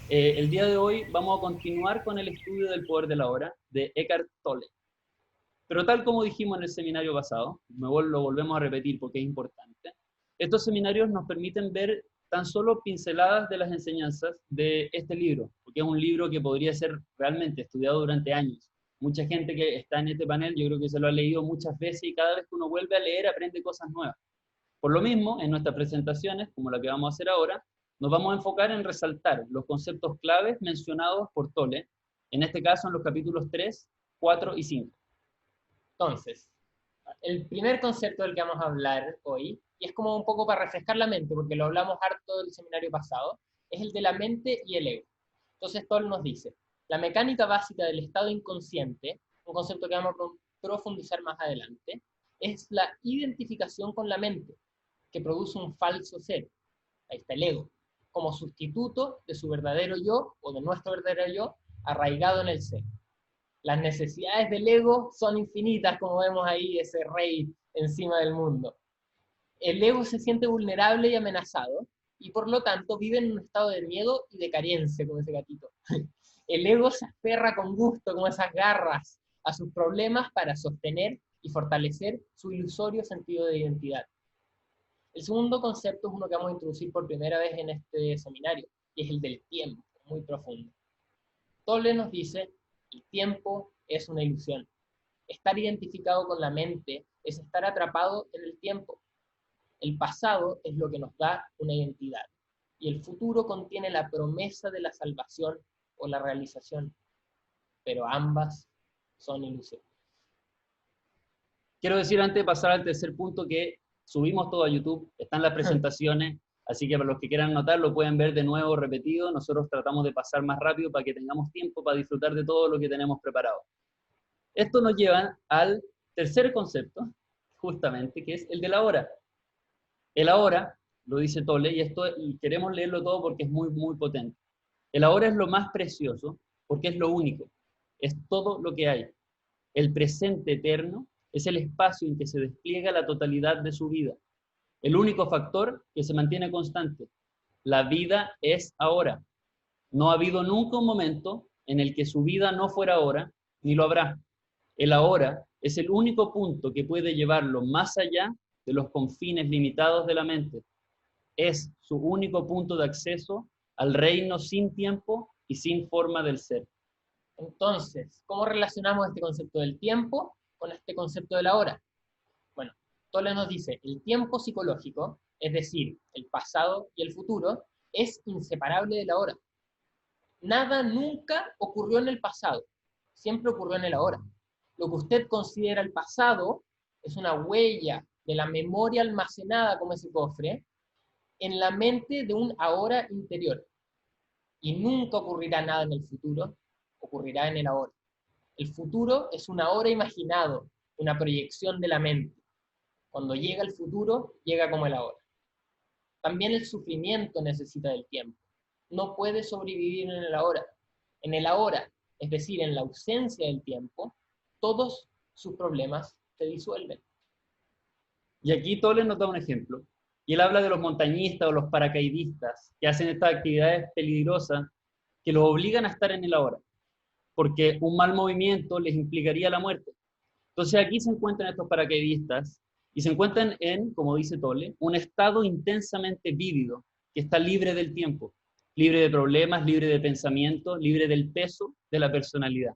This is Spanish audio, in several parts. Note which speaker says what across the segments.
Speaker 1: El día de hoy vamos a continuar con el estudio del poder de la hora de Eckhart Tolle. Pero tal como dijimos en el seminario pasado, lo volvemos a repetir porque es importante, estos seminarios nos permiten ver tan solo pinceladas de las enseñanzas de este libro, porque es un libro que podría ser realmente estudiado durante años. Mucha gente que está en este panel, yo creo que se lo ha leído muchas veces y cada vez que uno vuelve a leer aprende cosas nuevas. Por lo mismo, en nuestras presentaciones, como la que vamos a hacer ahora, nos vamos a enfocar en resaltar los conceptos claves mencionados por Tolle, en este caso en los capítulos 3, 4 y 5.
Speaker 2: Entonces, el primer concepto del que vamos a hablar hoy, y es como un poco para refrescar la mente, porque lo hablamos harto del seminario pasado, es el de la mente y el ego. Entonces, Tolle nos dice, la mecánica básica del estado inconsciente, un concepto que vamos a profundizar más adelante, es la identificación con la mente, que produce un falso ser, ahí está el ego, como sustituto de su verdadero yo, o de nuestro verdadero yo, arraigado en el ser. Las necesidades del ego son infinitas, como vemos ahí ese rey encima del mundo. El ego se siente vulnerable y amenazado, y por lo tanto vive en un estado de miedo y de carencia, como ese gatito. El ego se aferra con gusto, como esas garras, a sus problemas para sostener y fortalecer su ilusorio sentido de identidad. El segundo concepto es uno que vamos a introducir por primera vez en este seminario, y es el del tiempo, muy profundo. Tolle nos dice, el tiempo es una ilusión. Estar identificado con la mente es estar atrapado en el tiempo. El pasado es lo que nos da una identidad, y el futuro contiene la promesa de la salvación o la realización, pero ambas son ilusiones.
Speaker 1: Quiero decir antes de pasar al tercer punto que subimos todo a YouTube, están las presentaciones, así que para los que quieran notar lo pueden ver de nuevo repetido. Nosotros tratamos de pasar más rápido para que tengamos tiempo para disfrutar de todo lo que tenemos preparado. Esto nos lleva al tercer concepto, justamente, que es el de la hora. El ahora, lo dice Tolle, y queremos leerlo todo porque es muy, muy potente. El ahora es lo más precioso porque es lo único, es todo lo que hay. El presente eterno es el espacio en que se despliega la totalidad de su vida. El único factor que se mantiene constante. La vida es ahora. No ha habido nunca un momento en el que su vida no fuera ahora, ni lo habrá. El ahora es el único punto que puede llevarlo más allá de los confines limitados de la mente. Es su único punto de acceso al reino sin tiempo y sin forma del ser.
Speaker 2: Entonces, ¿cómo relacionamos este concepto del tiempo con este concepto de la hora? Bueno, Tolle nos dice, el tiempo psicológico, es decir, el pasado y el futuro, es inseparable de la hora. Nada nunca ocurrió en el pasado, siempre ocurrió en el ahora. Lo que usted considera el pasado es una huella de la memoria almacenada como ese cofre en la mente de un ahora interior. Y nunca ocurrirá nada en el futuro, ocurrirá en el ahora. El futuro es un ahora imaginado, una proyección de la mente. Cuando llega el futuro, llega como el ahora. También el sufrimiento necesita del tiempo. No puede sobrevivir en el ahora. En el ahora, es decir, en la ausencia del tiempo, todos sus problemas se disuelven.
Speaker 1: Y aquí Tolle nos da un ejemplo. Y él habla de los montañistas o los paracaidistas que hacen estas actividades peligrosas que los obligan a estar en el ahora, porque un mal movimiento les implicaría la muerte. Entonces aquí se encuentran estos paracaidistas y se encuentran en, como dice Tolle, un estado intensamente vívido, que está libre del tiempo, libre de problemas, libre de pensamientos, libre del peso de la personalidad.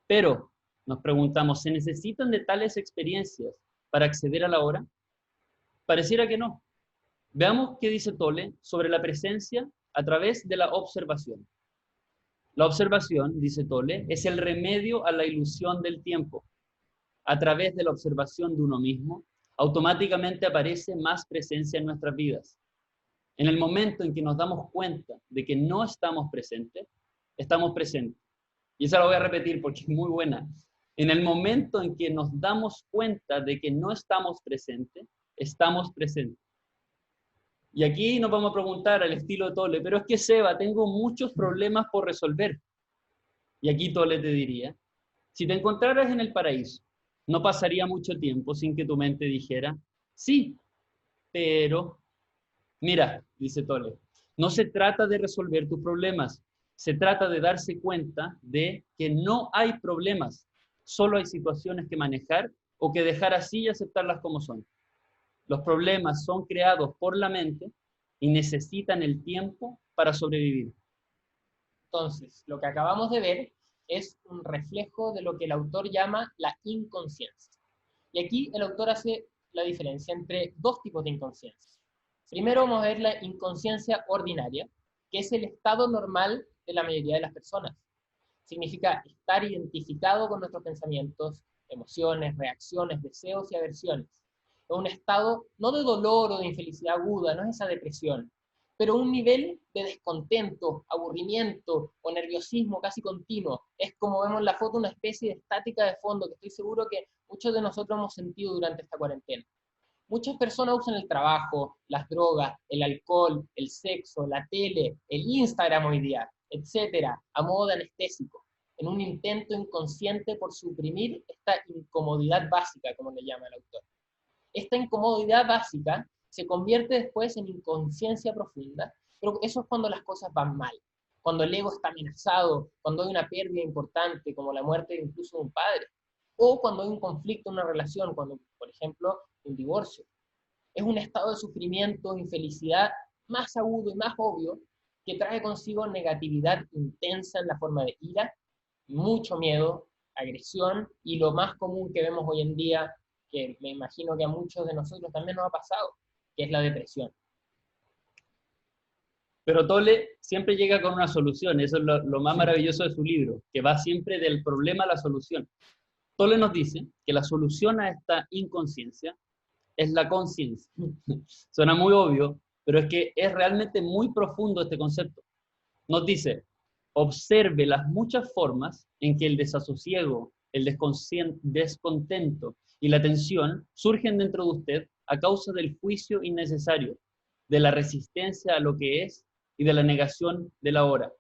Speaker 1: Pero nos preguntamos, ¿se necesitan de tales experiencias para acceder a la hora? Pareciera que no. Veamos qué dice Tolle sobre la presencia a través de la observación. La observación, dice Tolle, es el remedio a la ilusión del tiempo. A través de la observación de uno mismo, automáticamente aparece más presencia en nuestras vidas. En el momento en que nos damos cuenta de que no estamos presentes, estamos presentes. Y esa la voy a repetir porque es muy buena. En el momento en que nos damos cuenta de que no estamos presentes, estamos presentes. Y aquí nos vamos a preguntar al estilo de Tolle, pero es que Seba, tengo muchos problemas por resolver. Y aquí Tolle te diría, si te encontraras en el paraíso no pasaría mucho tiempo sin que tu mente dijera, sí, pero, mira, dice Tolle, no se trata de resolver tus problemas, se trata de darse cuenta de que no hay problemas, solo hay situaciones que manejar o que dejar así y aceptarlas como son. Los problemas son creados por la mente y necesitan el tiempo para sobrevivir.
Speaker 2: Entonces, lo que acabamos de ver es un reflejo de lo que el autor llama la inconsciencia. Y aquí el autor hace la diferencia entre dos tipos de inconsciencia. Primero vamos a ver la inconsciencia ordinaria, que es el estado normal de la mayoría de las personas. Significa estar identificado con nuestros pensamientos, emociones, reacciones, deseos y aversiones. Es un estado no de dolor o de infelicidad aguda, no es esa depresión, pero un nivel de descontento, aburrimiento o nerviosismo casi continuo. Es, como vemos en la foto, una especie de estática de fondo que estoy seguro que muchos de nosotros hemos sentido durante esta cuarentena. Muchas personas usan el trabajo, las drogas, el alcohol, el sexo, la tele, el Instagram hoy día, etcétera, a modo de anestésico, en un intento inconsciente por suprimir esta incomodidad básica, como le llama el autor. Esta incomodidad básica se convierte después en inconsciencia profunda, pero eso es cuando las cosas van mal, cuando el ego está amenazado, cuando hay una pérdida importante, como la muerte incluso de un padre, o cuando hay un conflicto en una relación, cuando, por ejemplo, un divorcio. Es un estado de sufrimiento, infelicidad más agudo y más obvio, que trae consigo negatividad intensa en la forma de ira, mucho miedo, agresión, y lo más común que vemos hoy en día, que me imagino que a muchos de nosotros también nos ha pasado, que es la depresión.
Speaker 1: Pero Tolle siempre llega con una solución, eso es lo más maravilloso de su libro, que va siempre del problema a la solución. Tolle nos dice que la solución a esta inconsciencia es la conciencia. Suena muy obvio, pero es que es realmente muy profundo este concepto. Nos dice, observe las muchas formas en que el desasosiego, el descontento y la tensión surgen dentro de usted a causa del juicio innecesario, de la resistencia a lo que es y de la negación de la hora.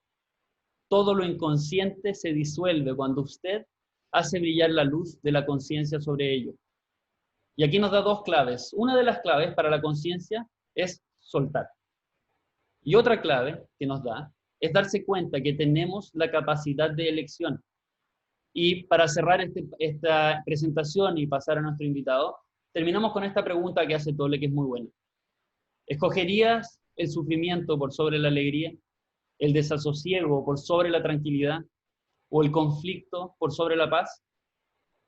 Speaker 1: Todo lo inconsciente se disuelve cuando usted hace brillar la luz de la conciencia sobre ello. Y aquí nos da dos claves. Una de las claves para la conciencia es soltar. Y otra clave que nos da es darse cuenta que tenemos la capacidad de elección. Y para cerrar esta presentación y pasar a nuestro invitado, terminamos con esta pregunta que hace Tolle, que es muy buena. ¿Escogerías el sufrimiento por sobre la alegría, el desasosiego por sobre la tranquilidad o el conflicto por sobre la paz?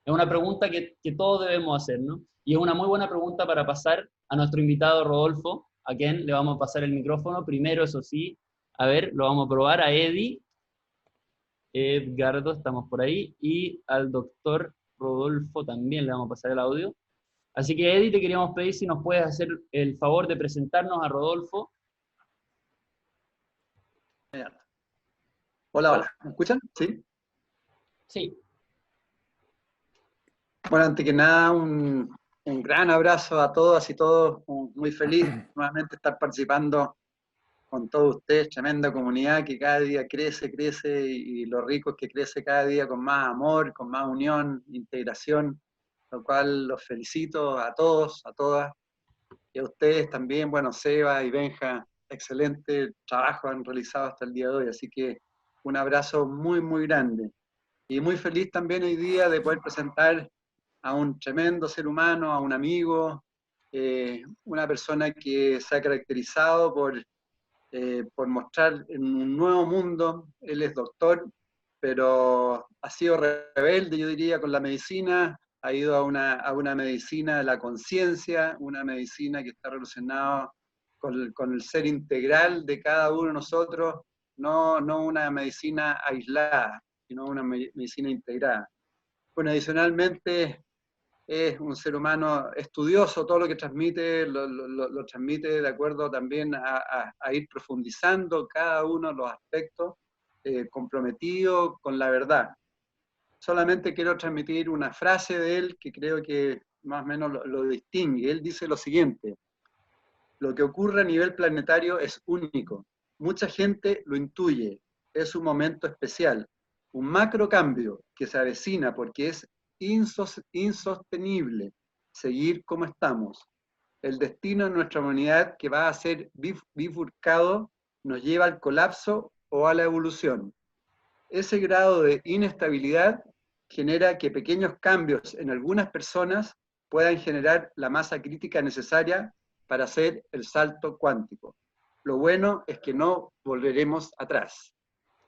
Speaker 1: Es una pregunta que todos debemos hacer, ¿no? Y es una muy buena pregunta para pasar a nuestro invitado Rodolfo, a quien le vamos a pasar el micrófono. Primero, eso sí, a ver, lo vamos a probar a Eddie. Edgardo, estamos por ahí. Y al doctor Rodolfo también le vamos a pasar el audio. Así que, Eddie, te queríamos pedir si nos puedes hacer el favor de presentarnos a Rodolfo.
Speaker 3: Hola, hola. ¿Me escuchan? ¿Sí?
Speaker 2: Sí.
Speaker 3: Bueno, antes que nada, un gran abrazo a todas y todos. Muy feliz nuevamente estar participando con todos ustedes. Tremenda comunidad que cada día crece, crece y lo rico es que crece cada día con más amor, con más unión, integración, lo cual los felicito a todos, a todas. Y a ustedes también, bueno, Seba y Benja, excelente trabajo han realizado hasta el día de hoy. Así que un abrazo muy, muy grande. Y muy feliz también hoy día de poder presentar a un tremendo ser humano, a un amigo, una persona que se ha caracterizado por mostrar en un nuevo mundo. Él es doctor, pero ha sido rebelde, yo diría, con la medicina, ha ido a una medicina de la conciencia, una medicina que está relacionada con el ser integral de cada uno de nosotros, no una medicina aislada, sino una medicina integrada. Bueno, adicionalmente es un ser humano estudioso, todo lo que transmite lo transmite de acuerdo también a ir profundizando cada uno de los aspectos, comprometido con la verdad. Solamente quiero transmitir una frase de él que creo que más o menos lo distingue. Él dice lo siguiente: lo que ocurre a nivel planetario es único. Mucha gente lo intuye. Es un momento especial, un macro cambio que se avecina porque es insostenible seguir como estamos. El destino de nuestra humanidad, que va a ser bifurcado, nos lleva al colapso o a la evolución. Ese grado de inestabilidad genera que pequeños cambios en algunas personas puedan generar la masa crítica necesaria para hacer el salto cuántico. Lo bueno es que no volveremos atrás.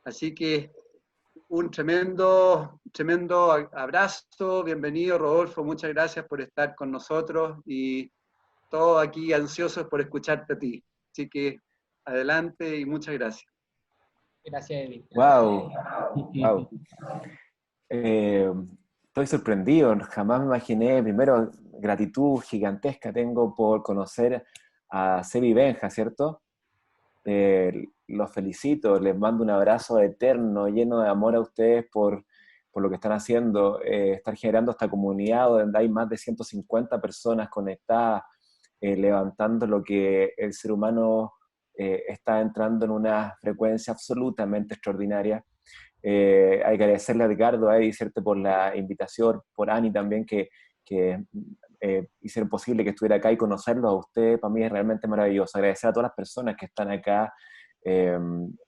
Speaker 3: Así que un tremendo abrazo, bienvenido Rodolfo, muchas gracias por estar con nosotros y todos aquí ansiosos por escucharte a ti. Así que adelante y muchas gracias.
Speaker 2: Gracias, Edith.
Speaker 4: Wow, wow. Estoy sorprendido, jamás me imaginé, primero, gratitud gigantesca tengo por conocer a Sebi Benja, ¿cierto? Los felicito, les mando un abrazo eterno, lleno de amor a ustedes por lo que están haciendo, estar generando esta comunidad donde hay más de 150 personas conectadas, levantando lo que el ser humano está entrando en una frecuencia absolutamente extraordinaria. Hay que agradecerle a Edgardo, a Eddie, ¿cierto? Por la invitación, por Ani también, que hicieron posible que estuviera acá y conocerlos a ustedes. Para mí es realmente maravilloso. Agradecer a todas las personas que están acá en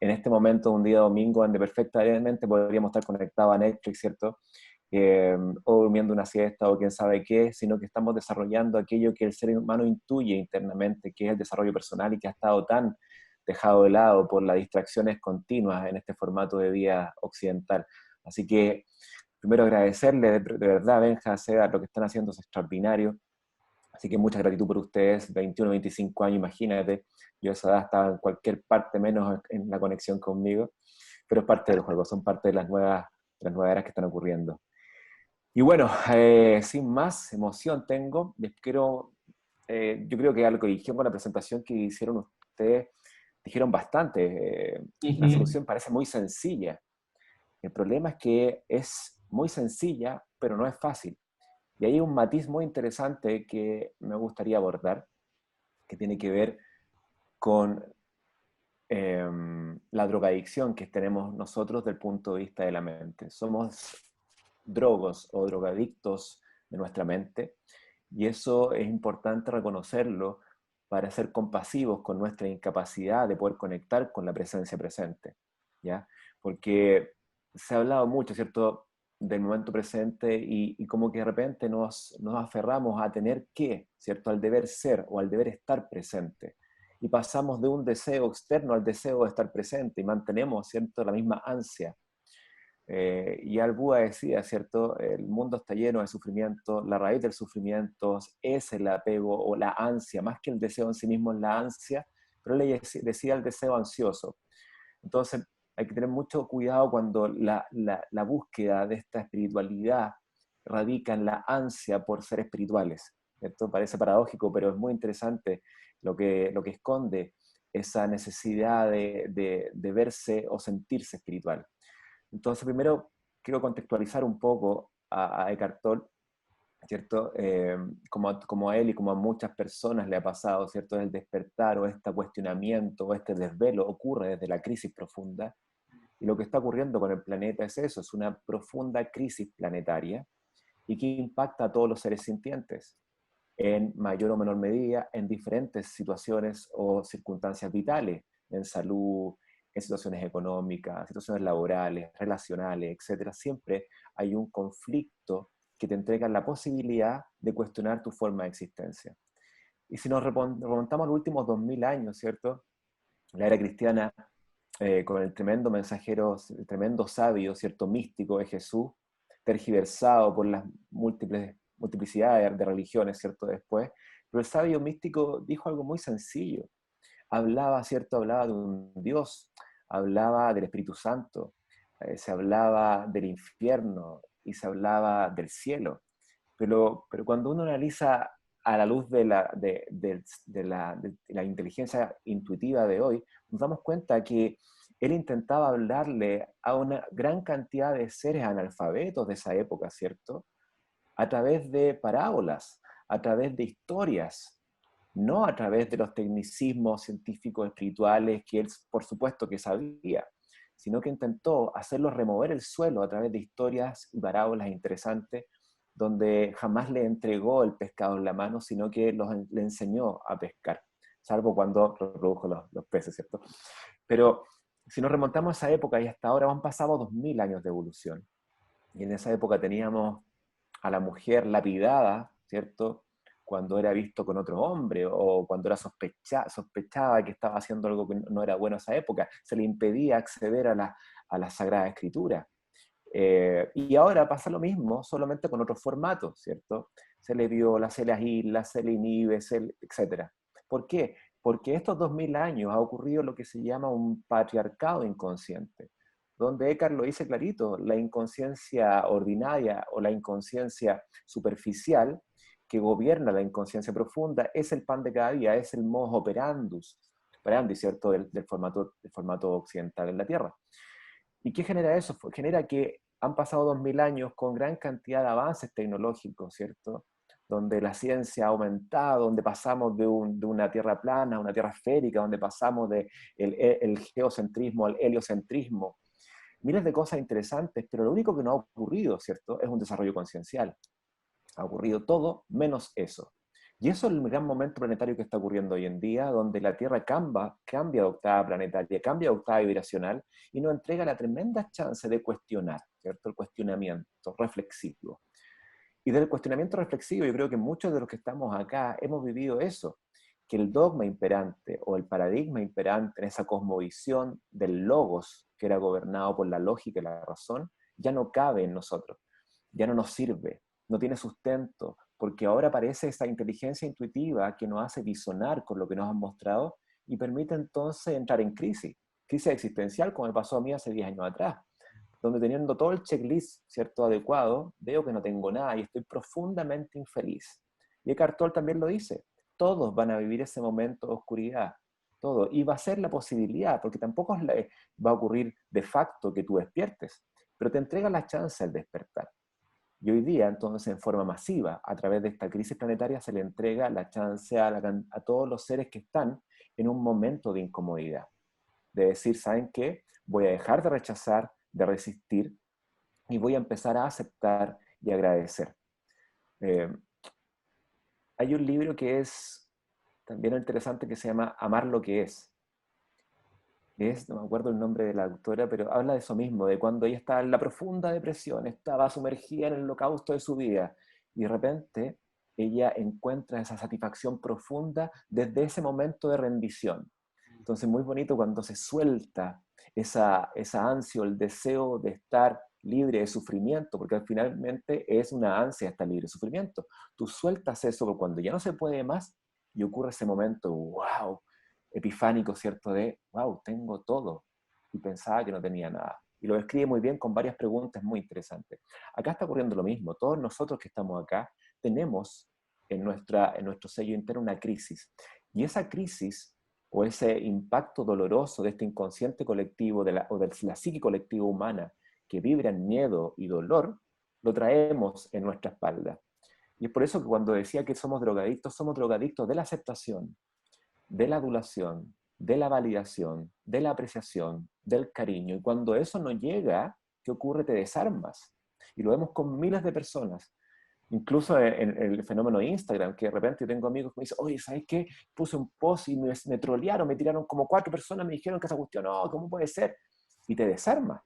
Speaker 4: este momento, un día domingo, donde perfectamente podríamos estar conectados a Netflix, ¿cierto? O durmiendo una siesta o quién sabe qué, sino que estamos desarrollando aquello que el ser humano intuye internamente, que es el desarrollo personal y que ha estado tan dejado de lado por las distracciones continuas en este formato de vida occidental. Así que, primero agradecerle de verdad, Benja, Seda, lo que están haciendo es extraordinario. Así que mucha gratitud por ustedes, 21, 25 años, imagínate. Yo a esa edad estaba en cualquier parte menos en la conexión conmigo, pero es parte del juego, son parte de las nuevas eras que están ocurriendo. Y bueno, sin más emoción tengo, les quiero, yo creo que algo que dijeron con la presentación que hicieron ustedes, dijeron bastante. La solución parece muy sencilla. El problema es que es muy sencilla, pero no es fácil. Y hay un matiz muy interesante que me gustaría abordar, que tiene que ver con la drogadicción que tenemos nosotros del punto de vista de la mente. Somos drogos o drogadictos de nuestra mente, y eso es importante reconocerlo para ser compasivos con nuestra incapacidad de poder conectar con la presencia presente, ¿ya? Porque se ha hablado mucho, ¿cierto?, del momento presente y como que de repente nos aferramos a tener que, ¿cierto?, al deber ser o al deber estar presente. Y pasamos de un deseo externo al deseo de estar presente y mantenemos, ¿cierto?, la misma ansia. Y Al-Búa decía, ¿cierto?, el mundo está lleno de sufrimiento, la raíz del sufrimiento es el apego o la ansia, más que el deseo en sí mismo es la ansia, pero él decía el deseo ansioso. Entonces hay que tener mucho cuidado cuando la búsqueda de esta espiritualidad radica en la ansia por ser espirituales. Esto parece paradójico, pero es muy interesante lo que esconde esa necesidad de verse o sentirse espiritual. Entonces, primero quiero contextualizar un poco a Eckhart Tolle, ¿cierto? Como a él y como a muchas personas le ha pasado, ¿cierto? El despertar o este cuestionamiento o este desvelo ocurre desde la crisis profunda. Y lo que está ocurriendo con el planeta es eso, es una profunda crisis planetaria y que impacta a todos los seres sintientes en mayor o menor medida en diferentes situaciones o circunstancias vitales, en salud, en situaciones económicas, situaciones laborales, relacionales, etc. Siempre hay un conflicto que te entrega la posibilidad de cuestionar tu forma de existencia. Y si nos remontamos a los últimos 2000 años, ¿cierto? La era cristiana, con el tremendo mensajero, el tremendo sabio, ¿cierto?, místico de Jesús, tergiversado por las multiplicidades de religiones, ¿cierto?, después, pero el sabio místico dijo algo muy sencillo. Hablaba, ¿cierto?, hablaba de un Dios, hablaba del Espíritu Santo, se hablaba del infierno y se hablaba del cielo. Pero cuando uno analiza a la luz de la inteligencia intuitiva de hoy, nos damos cuenta que él intentaba hablarle a una gran cantidad de seres analfabetos de esa época, ¿cierto?, a través de parábolas, a través de historias, no a través de los tecnicismos científicos espirituales que él, por supuesto, que sabía. sino que intentó hacerlos remover el suelo a través de historias y parábolas interesantes, donde jamás le entregó el pescado en la mano, sino que le enseñó a pescar, salvo cuando reprodujo los peces, ¿cierto? Pero si nos remontamos a esa época y hasta ahora han pasado 2000 años de evolución. Y en esa época teníamos a la mujer lapidada, ¿cierto? Cuando era visto con otro hombre o cuando era sospechaba que estaba haciendo algo que no era bueno en esa época. Se le impedía acceder a la Sagrada Escritura. Y ahora pasa lo mismo, solamente con otros formatos, ¿cierto? Se le viola, se le aísla, se le inhibe, etc. ¿Por qué? Porque estos 2000 años ha ocurrido lo que se llama un patriarcado inconsciente, donde Eckhart lo dice clarito, la inconsciencia ordinaria o la inconsciencia superficial que gobierna la inconsciencia profunda es el pan de cada día, es el modus operandi, ¿cierto? Del formato occidental en la Tierra. ¿Y qué genera eso? Genera que han pasado 2000 años con gran cantidad de avances tecnológicos, ¿cierto? Donde la ciencia ha aumentado, donde pasamos de una Tierra plana a una Tierra esférica, donde pasamos del el geocentrismo al heliocentrismo. Miles de cosas interesantes, pero lo único que no ha ocurrido, ¿cierto? Es un desarrollo conciencial. Ha ocurrido todo menos eso. Y eso es el gran momento planetario que está ocurriendo hoy en día, donde la Tierra cambia de octava planetaria, cambia de octava vibracional y nos entrega la tremenda chance de cuestionar, ¿cierto? El cuestionamiento reflexivo. Y del cuestionamiento reflexivo, yo creo que muchos de los que estamos acá hemos vivido eso, que el dogma imperante o el paradigma imperante en esa cosmovisión del logos, que era gobernado por la lógica y la razón, ya no cabe en nosotros, ya no nos sirve, no tiene sustento, porque ahora aparece esa inteligencia intuitiva que nos hace disonar con lo que nos han mostrado y permite entonces entrar en crisis existencial, como me pasó a mí hace 10 años atrás, donde teniendo todo el checklist, ¿cierto?, adecuado, veo que no tengo nada y estoy profundamente infeliz. Y Eckhart Tolle también lo dice, todos van a vivir ese momento de oscuridad, todo, y va a ser la posibilidad, porque tampoco va a ocurrir de facto que tú despiertes, pero te entrega la chance al despertar. Y hoy día, entonces, en forma masiva, a través de esta crisis planetaria, se le entrega la chance a todos los seres que están en un momento de incomodidad. De decir, ¿saben qué? Voy a dejar de rechazar, de resistir, y voy a empezar a aceptar y agradecer. Hay un libro que es también interesante que se llama Amar lo que es. No me acuerdo el nombre de la autora, pero habla de eso mismo, de cuando ella estaba en la profunda depresión, estaba sumergida en el holocausto de su vida, y de repente ella encuentra esa satisfacción profunda desde ese momento de rendición. Entonces, muy bonito cuando se suelta esa ansia, el deseo de estar libre de sufrimiento, porque finalmente es una ansia estar libre de sufrimiento. Tú sueltas eso cuando ya no se puede más y ocurre ese momento, wow, epifánico, ¿cierto? De, wow, tengo todo. Y pensaba que no tenía nada. Y lo describe muy bien con varias preguntas muy interesantes. Acá está ocurriendo lo mismo. Todos nosotros que estamos acá tenemos en nuestro sello interno una crisis. Y esa crisis o ese impacto doloroso de este inconsciente colectivo o de la psique colectiva humana que vibra en miedo y dolor, lo traemos en nuestra espalda. Y es por eso que cuando decía que somos drogadictos de la aceptación, de la adulación, de la validación, de la apreciación, del cariño. Y cuando eso no llega, ¿qué ocurre? Te desarmas. Y lo vemos con miles de personas. Incluso en el fenómeno de Instagram, que de repente yo tengo amigos que me dicen, oye, ¿sabes qué? Puse un post y me trolearon, me tiraron como 4 personas, me dijeron que esa cuestión, no, ¿cómo puede ser? Y te desarma.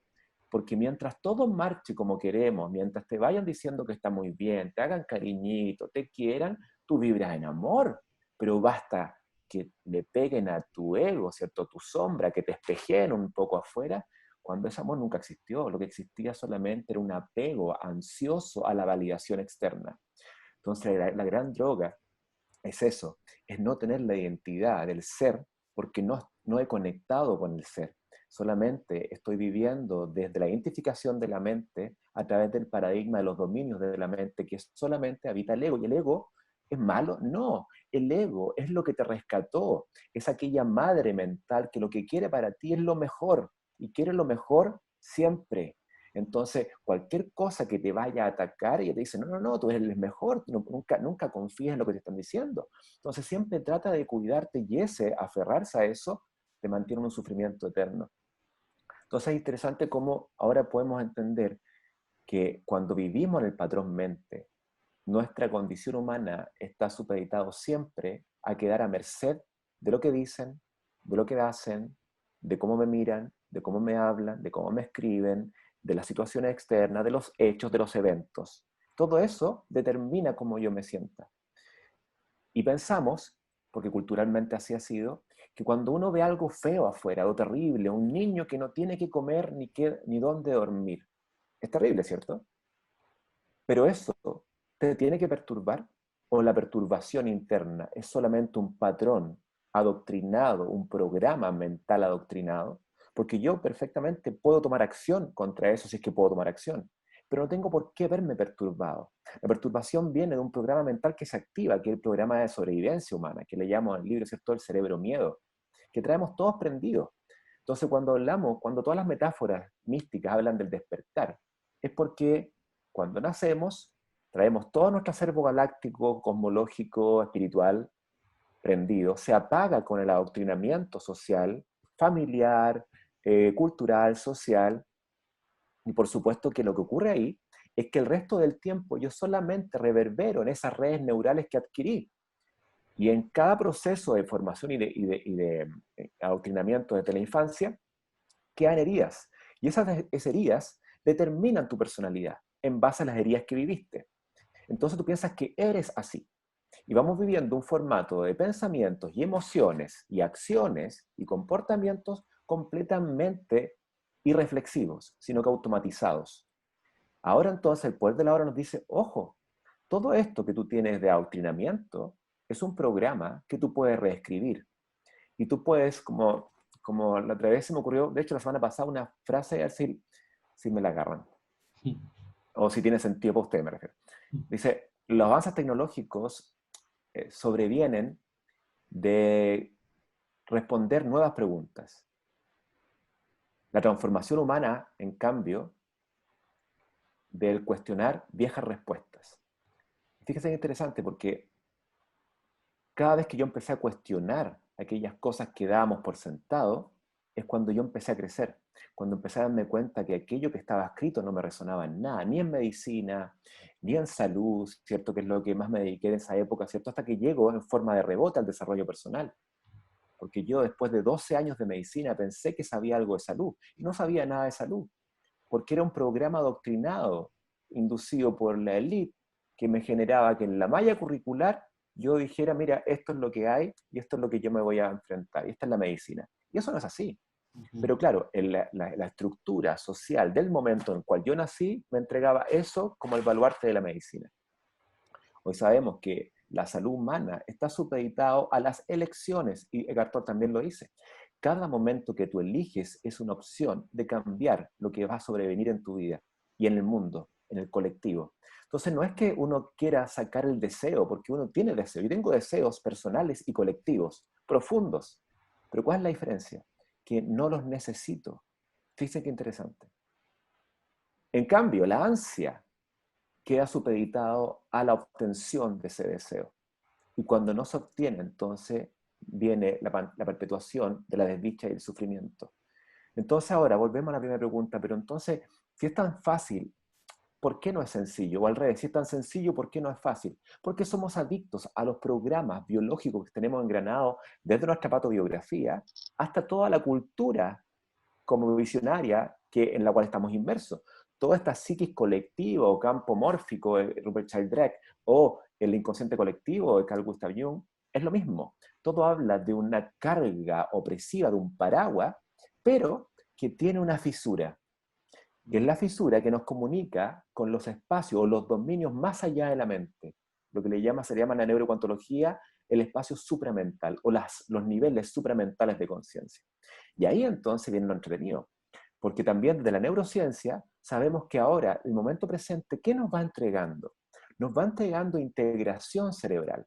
Speaker 4: Porque mientras todo marche como queremos, mientras te vayan diciendo que está muy bien, te hagan cariñito, te quieran, tú vibras en amor. Pero basta que le peguen a tu ego, ¿cierto? A tu sombra, que te espejeen un poco afuera, cuando ese amor nunca existió. Lo que existía solamente era un apego ansioso a la validación externa. Entonces, la gran droga es eso, es no tener la identidad del ser, porque no he conectado con el ser. Solamente estoy viviendo desde la identificación de la mente a través del paradigma de los dominios de la mente, que solamente habita el ego. ¿Y el ego es malo? No, el ego es lo que te rescató, es aquella madre mental que lo que quiere para ti es lo mejor, y quiere lo mejor siempre. Entonces, cualquier cosa que te vaya a atacar, ella te dice, no, tú eres el mejor, nunca confíes en lo que te están diciendo. Entonces, siempre trata de cuidarte y aferrarse a eso, te mantiene en un sufrimiento eterno. Entonces es interesante cómo ahora podemos entender que cuando vivimos en el patrón mente, nuestra condición humana está supeditado siempre a quedar a merced de lo que dicen, de lo que hacen, de cómo me miran, de cómo me hablan, de cómo me escriben, de las situaciones externas, de los hechos, de los eventos. Todo eso determina cómo yo me sienta. Y pensamos, porque culturalmente así ha sido, que cuando uno ve algo feo afuera, algo terrible, un niño que no tiene que comer ni dónde dormir, es terrible, ¿cierto? Pero eso te tiene que perturbar, o la perturbación interna es solamente un patrón adoctrinado, un programa mental adoctrinado, porque yo perfectamente puedo tomar acción contra eso si es que puedo tomar acción, pero no tengo por qué verme perturbado. La perturbación viene de un programa mental que se activa, que es el programa de sobrevivencia humana, que le llamo en el libro, ¿cierto?, el cerebro miedo, que traemos todos prendidos. Entonces, cuando hablamos, cuando todas las metáforas místicas hablan del despertar, es porque cuando nacemos, traemos todo nuestro acervo galáctico, cosmológico, espiritual, prendido, se apaga con el adoctrinamiento social, familiar, cultural, social, y por supuesto que lo que ocurre ahí es que el resto del tiempo yo solamente reverbero en esas redes neurales que adquirí. Y en cada proceso de formación y de adoctrinamiento desde la infancia, quedan heridas. Y esas heridas determinan tu personalidad en base a las heridas que viviste. Entonces tú piensas que eres así. Y vamos viviendo un formato de pensamientos y emociones y acciones y comportamientos completamente irreflexivos, sino que automatizados. Ahora entonces el poder de la hora nos dice, ojo, todo esto que tú tienes de adoctrinamiento es un programa que tú puedes reescribir. Y tú puedes, como la otra vez se me ocurrió, de hecho la semana pasada, una frase, a ver si me la agarran. O si tiene sentido para usted, me refiero. Dice, los avances tecnológicos sobrevienen de responder nuevas preguntas. La transformación humana, en cambio, del cuestionar viejas respuestas. Fíjese que es interesante porque cada vez que yo empecé a cuestionar aquellas cosas que dábamos por sentado, es cuando yo empecé a crecer, cuando empecé a darme cuenta que aquello que estaba escrito no me resonaba en nada, ni en medicina, ni en salud, ¿cierto? Que es lo que más me dediqué en esa época, ¿cierto? Hasta que llego en forma de rebote al desarrollo personal. Porque yo después de 12 años de medicina pensé que sabía algo de salud y no sabía nada de salud, porque era un programa adoctrinado, inducido por la élite, que me generaba que en la malla curricular yo dijera, mira, esto es lo que hay y esto es lo que yo me voy a enfrentar, y esta es la medicina. Y eso no es así. Pero claro, la estructura social del momento en el cual yo nací me entregaba eso como el baluarte de la medicina. Hoy sabemos que la salud humana está supeditado a las elecciones, y Eckhart Tolle también lo dice. Cada momento que tú eliges es una opción de cambiar lo que va a sobrevenir en tu vida y en el mundo, en el colectivo. Entonces no es que uno quiera sacar el deseo, porque uno tiene deseo. Yo tengo deseos personales y colectivos, profundos. Pero ¿cuál es la diferencia? Que no los necesito. Fíjense qué interesante. En cambio, la ansia queda supeditado a la obtención de ese deseo. Y cuando no se obtiene, entonces viene la perpetuación de la desdicha y el sufrimiento. Entonces ahora volvemos a la primera pregunta, pero entonces, si es tan fácil, ¿por qué no es sencillo? O al revés, si es tan sencillo, ¿por qué no es fácil? Porque somos adictos a los programas biológicos que tenemos engranados desde nuestra patobiografía hasta toda la cultura como visionaria en la cual estamos inmersos. Toda esta psiquis colectiva o campo mórfico de Rupert Sheldrake o el inconsciente colectivo de Carl Gustav Jung es lo mismo. Todo habla de una carga opresiva, de un paraguas, pero que tiene una fisura, que es la fisura que nos comunica con los espacios o los dominios más allá de la mente. Lo que se llama en la neurocuantología el espacio supramental o los niveles supramentales de conciencia. Y ahí entonces viene lo entretenido, porque también desde la neurociencia sabemos que ahora, el momento presente, ¿qué nos va entregando? Nos va entregando integración cerebral.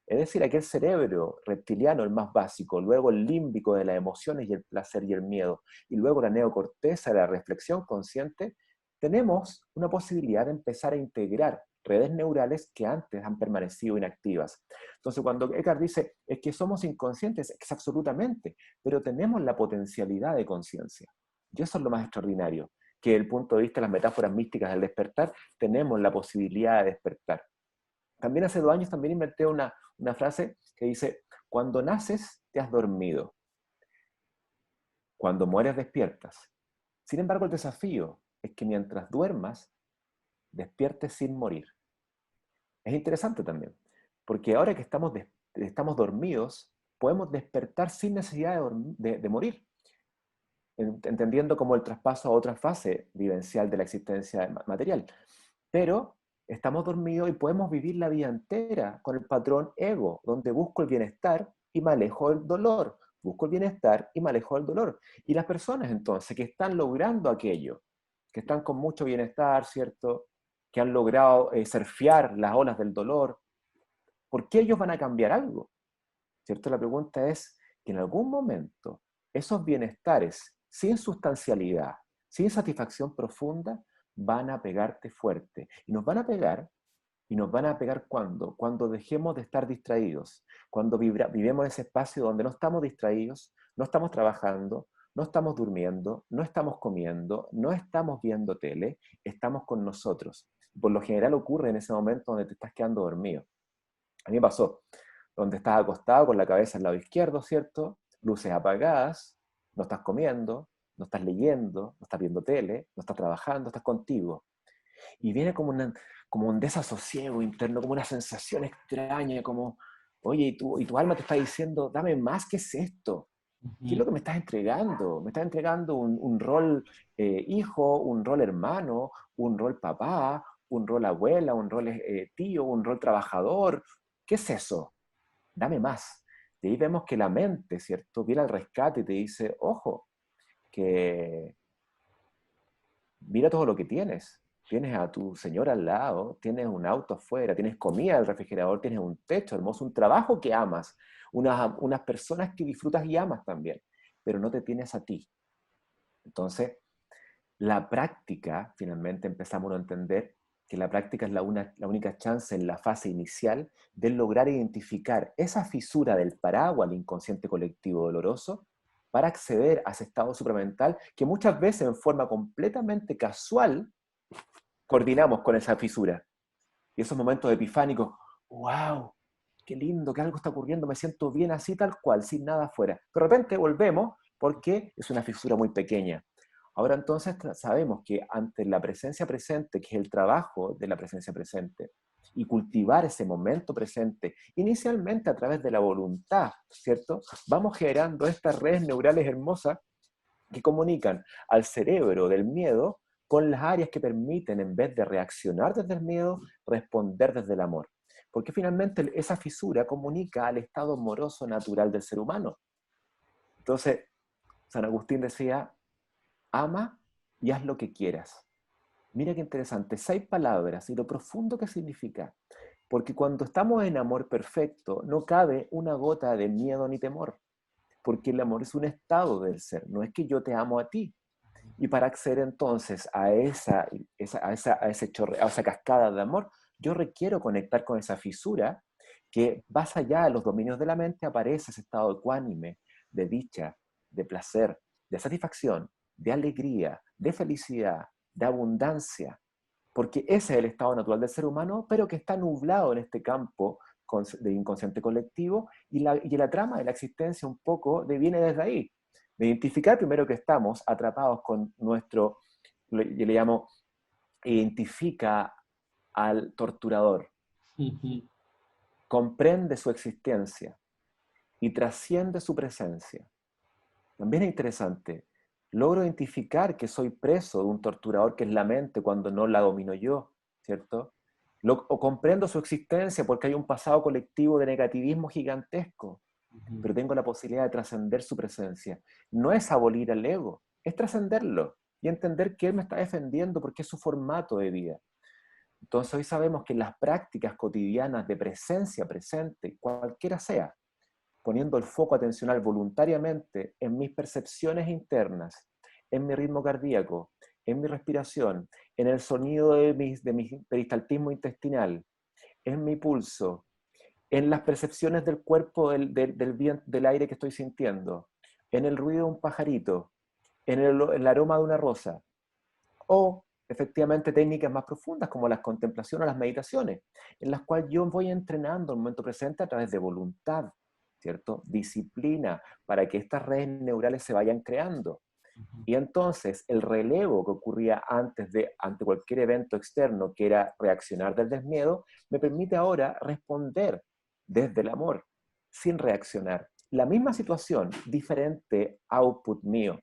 Speaker 4: Es decir, aquel cerebro reptiliano, el más básico, luego el límbico de las emociones y el placer y el miedo, y luego la neocorteza de la reflexión consciente, tenemos una posibilidad de empezar a integrar redes neurales que antes han permanecido inactivas. Entonces, cuando Eckhart dice, es que somos inconscientes, es absolutamente, pero tenemos la potencialidad de conciencia. Y eso es lo más extraordinario, que desde el punto de vista de las metáforas místicas del despertar, tenemos la posibilidad de despertar. También hace 2 años también inventé una frase que dice, cuando naces te has dormido, cuando mueres despiertas. Sin embargo, el desafío es que mientras duermas, despiertes sin morir. Es interesante también, porque ahora que estamos dormidos, podemos despertar sin necesidad de morir, entendiendo como el traspaso a otra fase vivencial de la existencia material. Pero estamos dormidos y podemos vivir la vida entera con el patrón ego, donde busco el bienestar y me alejo del dolor. Busco el bienestar y me alejo del dolor. Y las personas entonces que están logrando aquello, que están con mucho bienestar, ¿cierto? Que han logrado surfear las olas del dolor, ¿por qué ellos van a cambiar algo? ¿Cierto? La pregunta es que en algún momento esos bienestares sin sustancialidad, sin satisfacción profunda, van a pegarte fuerte. Y nos van a pegar ¿cuándo? Cuando dejemos de estar distraídos, cuando vivemos en ese espacio donde no estamos distraídos, no estamos trabajando, no estamos durmiendo, no estamos comiendo, no estamos viendo tele, estamos con nosotros. Por lo general ocurre en ese momento donde te estás quedando dormido. A mí me pasó, donde estás acostado con la cabeza al lado izquierdo, ¿cierto? Luces apagadas, no estás comiendo, no estás leyendo, no estás viendo tele, no estás trabajando, estás contigo. Y viene como un desasosiego interno, como una sensación extraña, como, oye, y tu alma te está diciendo, dame más, ¿qué es esto? ¿Qué es lo que me estás entregando? Me estás entregando un rol hijo, un rol hermano, un rol papá, un rol abuela, un rol tío, un rol trabajador. ¿Qué es eso? Dame más. Y ahí vemos que la mente, ¿cierto? Viene al rescate y te dice, ojo, que mira todo lo que tienes. Tienes a tu señora al lado, tienes un auto afuera, tienes comida en el refrigerador, tienes un techo hermoso, un trabajo que amas, unas personas que disfrutas y amas también, pero no te tienes a ti. Entonces, la práctica, finalmente empezamos a entender que la práctica es la única chance en la fase inicial de lograr identificar esa fisura del paraguas al inconsciente colectivo doloroso para acceder a ese estado supramental que muchas veces en forma completamente casual coordinamos con esa fisura. Y esos momentos epifánicos, wow, qué lindo, que algo está ocurriendo, me siento bien así tal cual, sin nada afuera. De repente volvemos porque es una fisura muy pequeña. Ahora entonces sabemos que ante la presencia presente, que es el trabajo de la presencia presente, y cultivar ese momento presente, inicialmente a través de la voluntad, ¿cierto? Vamos generando estas redes neurales hermosas que comunican al cerebro del miedo con las áreas que permiten, en vez de reaccionar desde el miedo, responder desde el amor. Porque finalmente esa fisura comunica al estado amoroso natural del ser humano. Entonces, San Agustín decía, ama y haz lo que quieras. Mira qué interesante, 6 palabras y lo profundo que significa. Porque cuando estamos en amor perfecto, no cabe una gota de miedo ni temor. Porque el amor es un estado del ser, no es que yo te amo a ti. Y para acceder entonces a esa cascada de amor, yo requiero conectar con esa fisura que más allá de los dominios de la mente aparece ese estado ecuánime, de dicha, de placer, de satisfacción, de alegría, de felicidad, de abundancia, porque ese es el estado natural del ser humano, pero que está nublado en este campo del inconsciente colectivo y la trama de la existencia un poco viene desde ahí, de identificar primero que estamos atrapados con nuestro, yo le llamo, identifica al torturador, comprende su existencia y trasciende su presencia. También es interesante, logro identificar que soy preso de un torturador que es la mente cuando no la domino yo, ¿cierto? O comprendo su existencia porque hay un pasado colectivo de negativismo gigantesco, pero tengo la posibilidad de trascender su presencia. No es abolir al ego, es trascenderlo y entender que él me está defendiendo porque es su formato de vida. Entonces hoy sabemos que en las prácticas cotidianas de presencia presente, cualquiera sea, poniendo el foco atencional voluntariamente en mis percepciones internas, en mi ritmo cardíaco, en mi respiración, en el sonido de mi peristaltismo intestinal, en mi pulso, en las percepciones del cuerpo del aire que estoy sintiendo, en el ruido de un pajarito, en el aroma de una rosa. O efectivamente técnicas más profundas como las contemplaciones o las meditaciones, en las cuales yo voy entrenando el momento presente a través de voluntad, ¿cierto? Disciplina, para que estas redes neurales se vayan creando. Y entonces el relevo que ocurría ante cualquier evento externo, que era reaccionar desde el miedo, me permite ahora responder desde el amor, sin reaccionar. La misma situación, diferente output mío.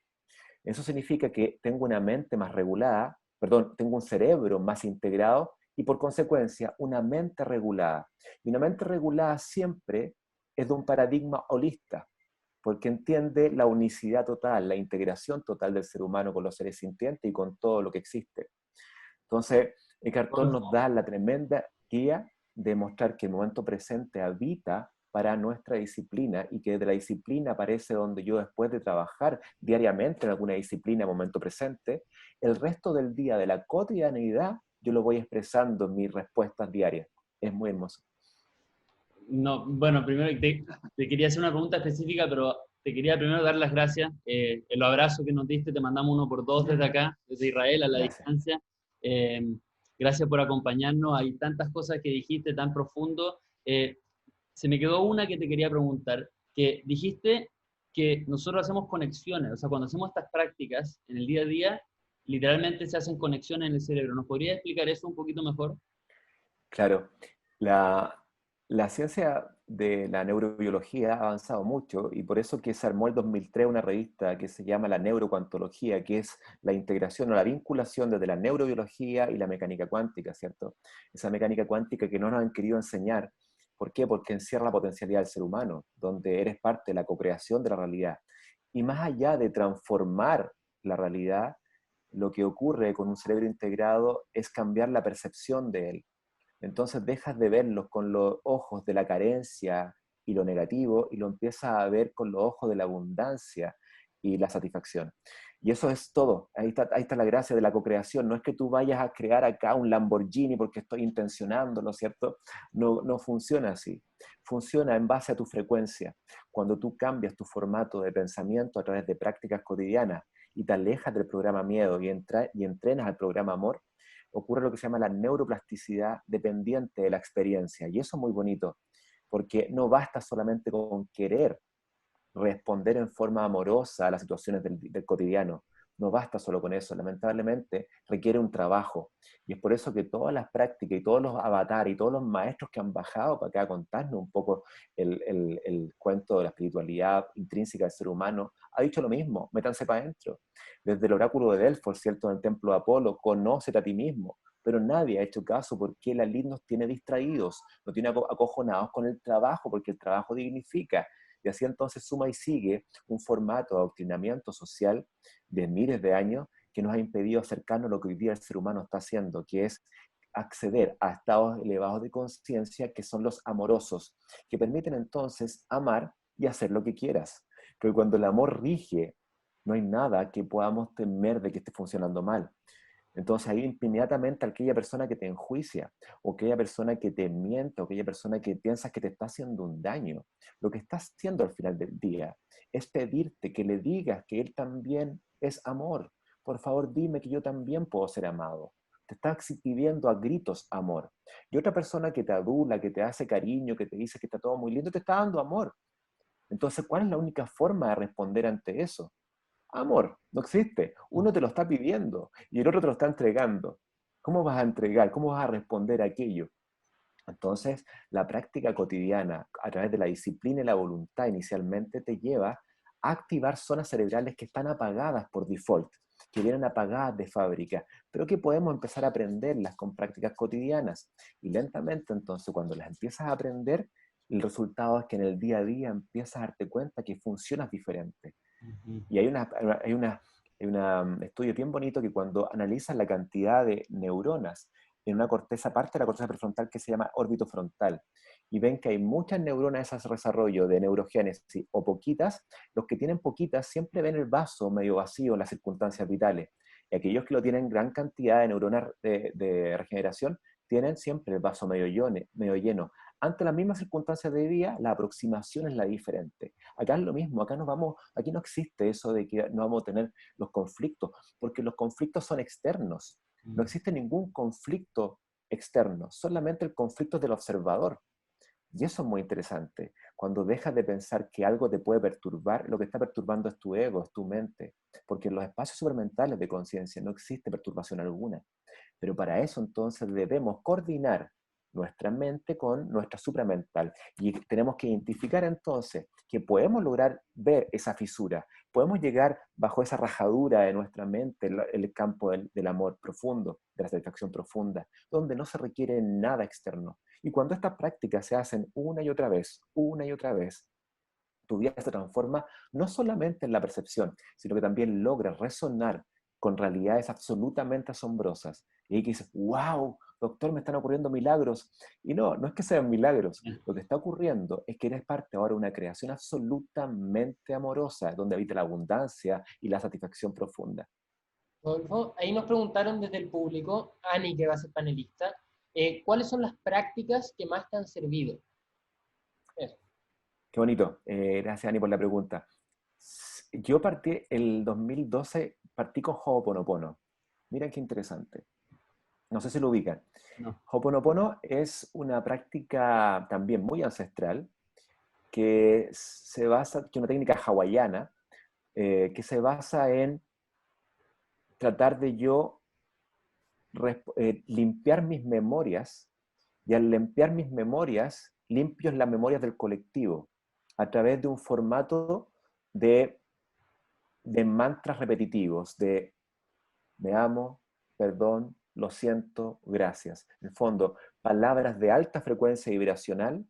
Speaker 4: Eso significa que tengo una mente más regulada, perdón, tengo un cerebro más integrado y por consecuencia una mente regulada. Y una mente regulada siempre es de un paradigma holista, porque entiende la unicidad total, la integración total del ser humano con los seres sintientes y con todo lo que existe. Entonces, Eckhart Tolle nos da la tremenda guía de mostrar que el momento presente habita para nuestra disciplina y que de la disciplina aparece donde yo, después de trabajar diariamente en alguna disciplina, momento presente, el resto del día de la cotidianeidad yo lo voy expresando en mis respuestas diarias. Es muy hermoso.
Speaker 1: No, bueno, primero te quería hacer una pregunta específica, pero te quería primero dar las gracias. El abrazo que nos diste, te mandamos 1 por 2 desde acá, desde Israel, a la
Speaker 4: Gracias.
Speaker 1: distancia. Eh, Gracias por acompañarnos. Hay tantas cosas que dijiste tan profundo. Se me quedó una que te quería preguntar, que dijiste que nosotros hacemos conexiones, o sea, cuando hacemos estas prácticas en el día a día, literalmente se hacen conexiones en el cerebro. ¿Nos podrías explicar eso un poquito mejor?
Speaker 4: Claro, la ciencia de la neurobiología ha avanzado mucho y por eso que se armó el 2003 una revista que se llama la neurocuantología, que es la integración o la vinculación desde la neurobiología y la mecánica cuántica, ¿cierto? Esa mecánica cuántica que no nos han querido enseñar. ¿Por qué? Porque encierra la potencialidad del ser humano, donde eres parte de la co-creación de la realidad. Y más allá de transformar la realidad, lo que ocurre con un cerebro integrado es cambiar la percepción de él. Entonces dejas de verlos con los ojos de la carencia y lo negativo y lo empiezas a ver con los ojos de la abundancia y la satisfacción. Y eso es todo. Ahí está la gracia de la co-creación. No es que tú vayas a crear acá un Lamborghini porque estoy intencionando, ¿no es cierto? No, no funciona así. Funciona en base a tu frecuencia. Cuando tú cambias tu formato de pensamiento a través de prácticas cotidianas y te alejas del programa miedo y entrenas al programa amor, ocurre lo que se llama la neuroplasticidad dependiente de la experiencia. Y eso es muy bonito, porque no basta solamente con querer responder en forma amorosa a las situaciones del cotidiano. No basta solo con eso, lamentablemente requiere un trabajo. Y es por eso que todas las prácticas y todos los avatares y todos los maestros que han bajado para acá a contarnos un poco el cuento de la espiritualidad intrínseca del ser humano, ha dicho lo mismo, métanse para adentro. Desde el oráculo de Delfos, ¿cierto? En el templo de Apolo, conócete a ti mismo. Pero nadie ha hecho caso porque la lid nos tiene distraídos, nos tiene acojonados con el trabajo, porque el trabajo dignifica. Y así entonces suma y sigue un formato de adoctrinamiento social de miles de años que nos ha impedido acercarnos a lo que hoy día el ser humano está haciendo, que es acceder a estados elevados de conciencia que son los amorosos, que permiten entonces amar y hacer lo que quieras. Pero cuando el amor rige, no hay nada que podamos temer de que esté funcionando mal. Entonces ahí inmediatamente aquella persona que te enjuicia, o aquella persona que te miente, o aquella persona que piensas que te está haciendo un daño, lo que está haciendo al final del día es pedirte que le digas que él también es amor. Por favor, dime que yo también puedo ser amado. Te está pidiendo a gritos amor. Y otra persona que te adula, que te hace cariño, que te dice que está todo muy lindo, te está dando amor. Entonces, ¿cuál es la única forma de responder ante eso? Amor, no existe. Uno te lo está pidiendo y el otro te lo está entregando. ¿Cómo vas a entregar? ¿Cómo vas a responder a aquello? Entonces, la práctica cotidiana, a través de la disciplina y la voluntad inicialmente, te lleva a activar zonas cerebrales que están apagadas por default, que vienen apagadas de fábrica, pero que podemos empezar a aprenderlas con prácticas cotidianas. Y lentamente, entonces, cuando las empiezas a aprender, el resultado es que en el día a día empiezas a darte cuenta que funcionas diferente. Y hay un estudio bien bonito que cuando analizan la cantidad de neuronas en una corteza, parte de la corteza prefrontal que se llama órbito frontal, y ven que hay muchas neuronas de ese desarrollo de neurogénesis o poquitas, los que tienen poquitas siempre ven el vaso medio vacío en las circunstancias vitales, y aquellos que lo tienen gran cantidad de neuronas de regeneración tienen siempre el vaso medio lleno. ante las mismas circunstancias de vida, la aproximación es la diferente. Acá es lo mismo, aquí no existe eso de que no vamos a tener los conflictos, porque los conflictos son externos. No existe ningún conflicto externo, solamente el conflicto del observador. Y eso es muy interesante. Cuando dejas de pensar que algo te puede perturbar, lo que está perturbando es tu ego, es tu mente. Porque en los espacios supramentales de conciencia no existe perturbación alguna. Pero para eso entonces debemos coordinar nuestra mente con nuestra supramental. Y tenemos que identificar entonces que podemos lograr ver esa fisura, podemos llegar bajo esa rajadura de nuestra mente, el campo del amor profundo, de la satisfacción profunda, donde no se requiere nada externo. Y cuando estas prácticas se hacen una y otra vez, tu vida se transforma no solamente en la percepción, sino que también logra resonar con realidades absolutamente asombrosas. Y ahí que dices, wow, doctor, me están ocurriendo milagros. Y no, no es que sean milagros. Lo que está ocurriendo es que eres parte ahora de una creación absolutamente amorosa, donde habita la abundancia y la satisfacción profunda.
Speaker 2: Rodolfo, ahí nos preguntaron desde el público, Ani, que va a ser panelista, ¿cuáles son las prácticas que más te han servido? Eso.
Speaker 4: Qué bonito. Gracias, Ani, por la pregunta. Yo el 2012, partí con Ho'oponopono. Miren qué interesante. No sé si lo ubican.
Speaker 1: No.
Speaker 4: Ho'oponopono es una práctica también muy ancestral que es una técnica hawaiana que se basa en tratar de yo limpiar mis memorias, y al limpiar mis memorias, limpio las memorias del colectivo a través de un formato de mantras repetitivos, de me amo, perdón, lo siento, gracias. En el fondo, palabras de alta frecuencia vibracional.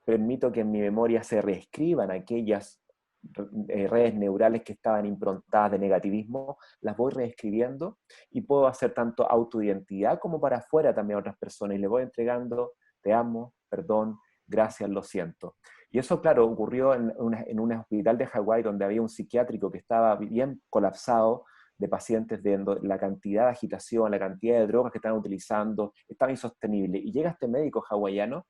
Speaker 4: Permito que en mi memoria se reescriban aquellas redes neurales que estaban improntadas de negativismo, las voy reescribiendo y puedo hacer tanto autoidentidad como para afuera también a otras personas y le voy entregando te amo, perdón, gracias, lo siento. Y eso, claro, ocurrió en un hospital de Hawái donde había un psiquiátrico que estaba bien colapsado de pacientes, de la cantidad de agitación, la cantidad de drogas que estaban utilizando, estaba insostenible. Y llega este médico hawaiano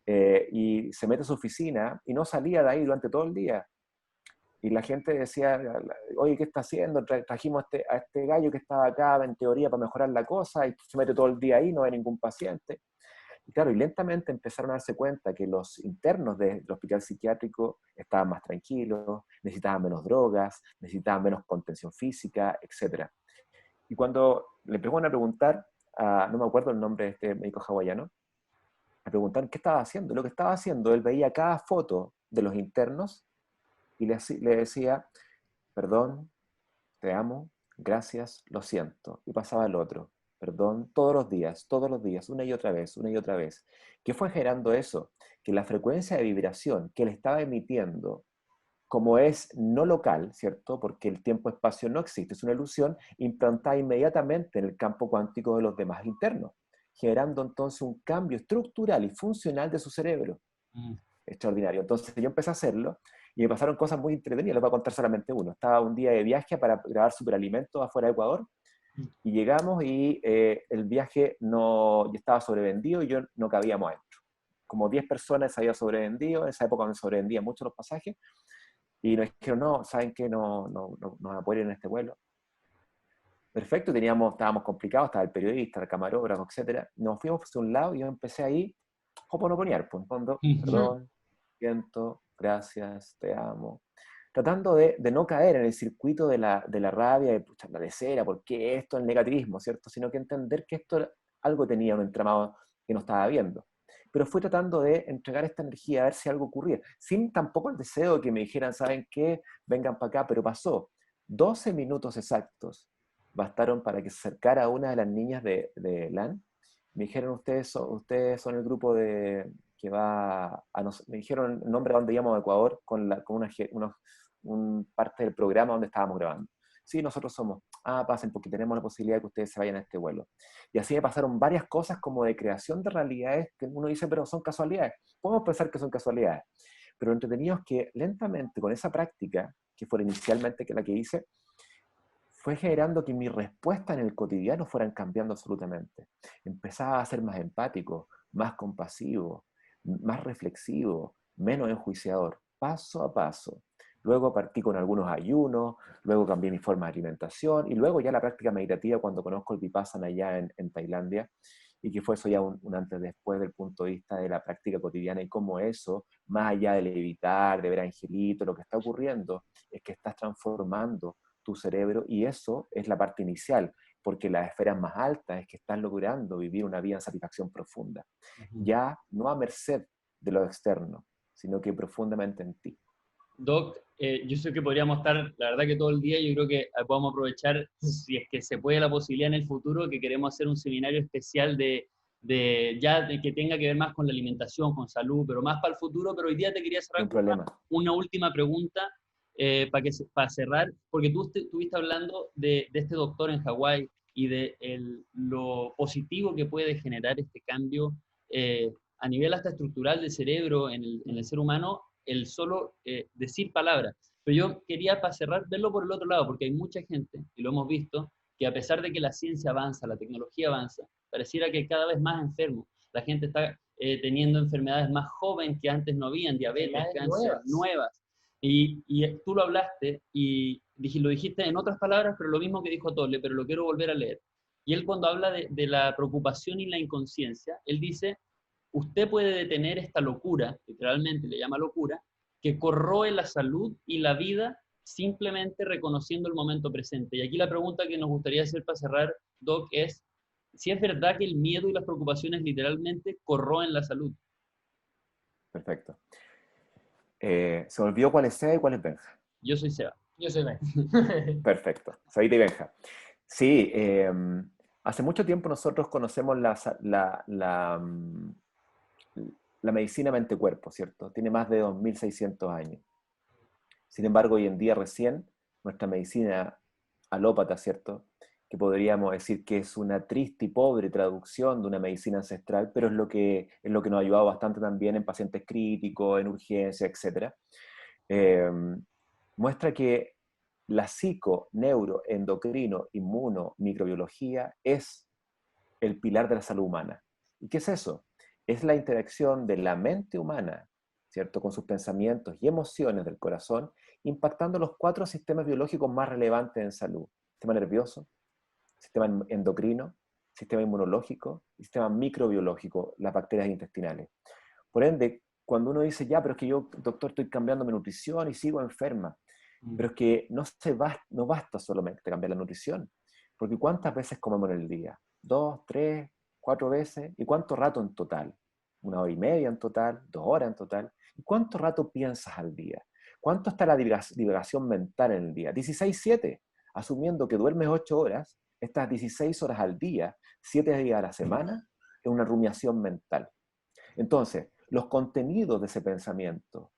Speaker 4: y se mete a su oficina y no salía de ahí durante todo el día. Y la gente decía, oye, ¿qué está haciendo? Trajimos a este gallo que estaba acá en teoría para mejorar la cosa y se mete todo el día ahí, no hay ningún paciente. Y claro, y lentamente empezaron a darse cuenta que los internos del hospital psiquiátrico estaban más tranquilos, necesitaban menos drogas, necesitaban menos contención física, etc. Y cuando le empezaron a preguntar, no me acuerdo el nombre de este médico hawaiano, me preguntaron qué estaba haciendo. Lo que estaba haciendo, él veía cada foto de los internos y le decía, perdón, te amo, gracias, lo siento. Y pasaba el otro, perdón, todos los días, una y otra vez, una y otra vez. ¿Qué fue generando eso? Que la frecuencia de vibración que él estaba emitiendo, como es no local, ¿cierto? Porque el tiempo-espacio no existe, es una ilusión, implantada inmediatamente en el campo cuántico de los demás internos, generando entonces un cambio estructural y funcional de su cerebro. Extraordinario. Entonces yo empecé a hacerlo y me pasaron cosas muy entretenidas, les voy a contar solamente uno. Estaba un día de viaje para grabar Superalimentos afuera de Ecuador y llegamos y el viaje no, ya estaba sobrevendido y yo no cabíamos adentro. Como 10 personas se había sobrevendido, en esa época me sobrevendían mucho los pasajes y nos dijeron, no, ¿saben qué? No van a poder ir en este vuelo. Perfecto, estábamos complicados, estaba el periodista, el camarógrafo, etc. Nos fuimos hacia un lado y yo empecé ahí, hoponoponear, pues, en fondo, perdón, siento, gracias, te amo. Tratando de no caer en el circuito de la rabia, de pucha, la lecera, ¿por qué esto, el negativismo, ¿cierto? Sino que entender que esto algo tenía un entramado que no estaba viendo. Pero fui tratando de entregar esta energía a ver si algo ocurría, sin tampoco el deseo de que me dijeran, ¿saben qué? Vengan para acá, pero pasó. 12 minutos exactos bastaron para que se acercara a una de las niñas de LAN. Me dijeron, ustedes son el grupo que va me dijeron el nombre de donde íbamos a Ecuador con un parte del programa donde estábamos grabando. Sí, nosotros somos. Pasen porque tenemos la posibilidad de que ustedes se vayan a este vuelo. Y así me pasaron varias cosas como de creación de realidades que uno dice, pero son casualidades. Podemos pensar que son casualidades. Pero lo entretenido es que lentamente con esa práctica, que fue inicialmente la que hice, fue generando que mis respuestas en el cotidiano fueran cambiando absolutamente. Empezaba a ser más empático, más compasivo, más reflexivo, menos enjuiciador, paso a paso. Luego partí con algunos ayunos, luego cambié mi forma de alimentación y luego ya la práctica meditativa cuando conozco el Vipassana allá en Tailandia, y que fue eso ya un antes después del punto de vista de la práctica cotidiana y cómo eso, más allá de evitar, de ver angelitos, lo que está ocurriendo es que estás transformando tu cerebro y eso es la parte inicial, porque las esferas más altas es que estás logrando vivir una vida en satisfacción profunda, ya no a merced de lo externo, sino que profundamente en ti.
Speaker 1: Doc, yo sé que podríamos estar, la verdad que todo el día, yo creo que podemos aprovechar, si es que se puede la posibilidad en el futuro, que queremos hacer un seminario especial de que tenga que ver más con la alimentación, con salud, pero más para el futuro, pero hoy día te quería cerrar
Speaker 4: Un
Speaker 1: con
Speaker 4: problema.
Speaker 1: una última pregunta para cerrar, porque tú estuviste hablando de este doctor en Hawái y de lo positivo que puede generar este cambio a nivel hasta estructural del cerebro en el ser humano, el solo decir palabras. Pero yo quería, para cerrar, verlo por el otro lado, porque hay mucha gente, y lo hemos visto, que a pesar de que la ciencia avanza, la tecnología avanza, pareciera que cada vez más enfermo. La gente está teniendo enfermedades más jóvenes que antes no habían, diabetes, cáncer, nuevas. Y tú lo hablaste y lo dijiste en otras palabras, pero lo mismo que dijo Tolle, pero lo quiero volver a leer. Y él cuando habla de la preocupación y la inconsciencia, él dice, usted puede detener esta locura, literalmente le llama locura, que corroe la salud y la vida simplemente reconociendo el momento presente. Y aquí la pregunta que nos gustaría hacer para cerrar, Doc, es si es verdad que el miedo y las preocupaciones literalmente corroen la salud.
Speaker 4: Perfecto. Se olvidó cuál es Seba y cuál es Benja.
Speaker 1: Yo soy Seba.
Speaker 2: Yo soy Ben.
Speaker 4: Perfecto. Sebita y Benja. Sí, hace mucho tiempo nosotros conocemos la medicina mente-cuerpo, ¿cierto? Tiene más de 2.600 años. Sin embargo, hoy en día recién nuestra medicina alópata, ¿cierto? Que podríamos decir que es una triste y pobre traducción de una medicina ancestral, pero es lo que nos ha ayudado bastante también en pacientes críticos, en urgencia, etc. Muestra que la psico, neuro, endocrino, inmuno, microbiología es el pilar de la salud humana. ¿Y qué es eso? Es la interacción de la mente humana, ¿cierto?, con sus pensamientos y emociones del corazón, impactando los 4 sistemas biológicos más relevantes en salud: sistema nervioso, sistema endocrino, sistema inmunológico y sistema microbiológico, las bacterias intestinales. Por ende, cuando uno dice, ya, pero es que yo, doctor, estoy cambiando mi nutrición y sigo enferma, pero es que no basta solamente cambiar la nutrición, porque ¿cuántas veces comemos en el día? 2, 3, 4 veces, ¿y cuánto rato en total? 1 hora y media en total, 2 horas en total. ¿Y cuánto rato piensas al día? ¿Cuánto está la divagación mental en el día? 16/7, asumiendo que duermes 8 horas, estas 16 horas al día, 7 días a la semana, es una rumiación mental. Entonces, los contenidos de ese pensamiento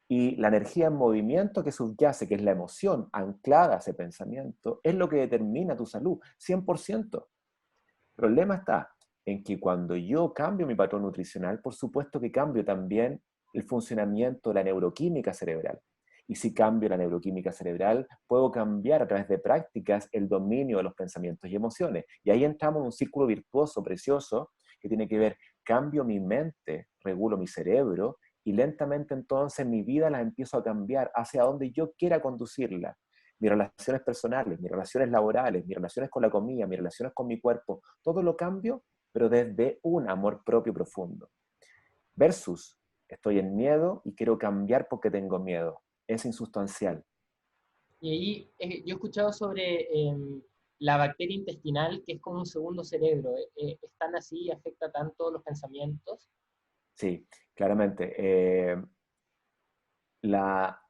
Speaker 4: y la energía en movimiento que subyace, que es la emoción anclada a ese pensamiento, es lo que determina tu salud, 100%. El problema está en que cuando yo cambio mi patrón nutricional, por supuesto que cambio también el funcionamiento de la neuroquímica cerebral. Y si cambio la neuroquímica cerebral, puedo cambiar a través de prácticas el dominio de los pensamientos y emociones. Y ahí entramos en un círculo virtuoso, precioso, que tiene que ver, cambio mi mente, regulo mi cerebro, y lentamente entonces mi vida la empiezo a cambiar hacia donde yo quiera conducirla. Mis relaciones personales, mis relaciones laborales, mis relaciones con la comida, mis relaciones con mi cuerpo, todo lo cambio, pero desde un amor propio profundo. Versus, estoy en miedo y quiero cambiar porque tengo miedo. Es insustancial.
Speaker 2: Y ahí yo he escuchado sobre la bacteria intestinal, que es como un segundo cerebro. ¿Es tan así y afecta tanto los pensamientos?
Speaker 4: Sí, claramente. La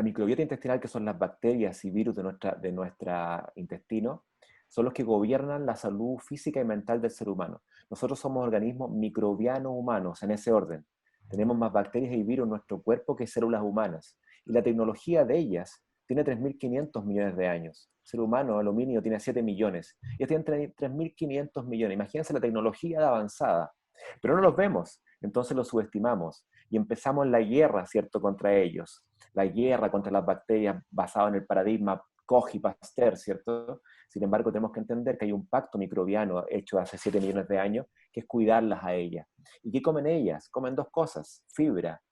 Speaker 4: microbiota intestinal, que son las bacterias y virus de nuestro intestino, son los que gobiernan la salud física y mental del ser humano. Nosotros somos organismos microbianos humanos, en ese orden. Tenemos más bacterias y virus en nuestro cuerpo que células humanas. Y la tecnología de ellas tiene 3.500 millones de años. El ser humano, el hominio, tiene 7 millones. Ellos tienen 3.500 millones. Imagínense la tecnología de avanzada. Pero no los vemos, entonces los subestimamos. Y empezamos la guerra, ¿cierto?, contra ellos. La guerra contra las bacterias basada en el paradigma Koch y Pasteur, ¿cierto? Sin embargo, tenemos que entender que hay un pacto microbiano hecho hace 7 millones de años, que es cuidarlas a ellas. ¿Y qué comen ellas? Comen dos cosas, fibra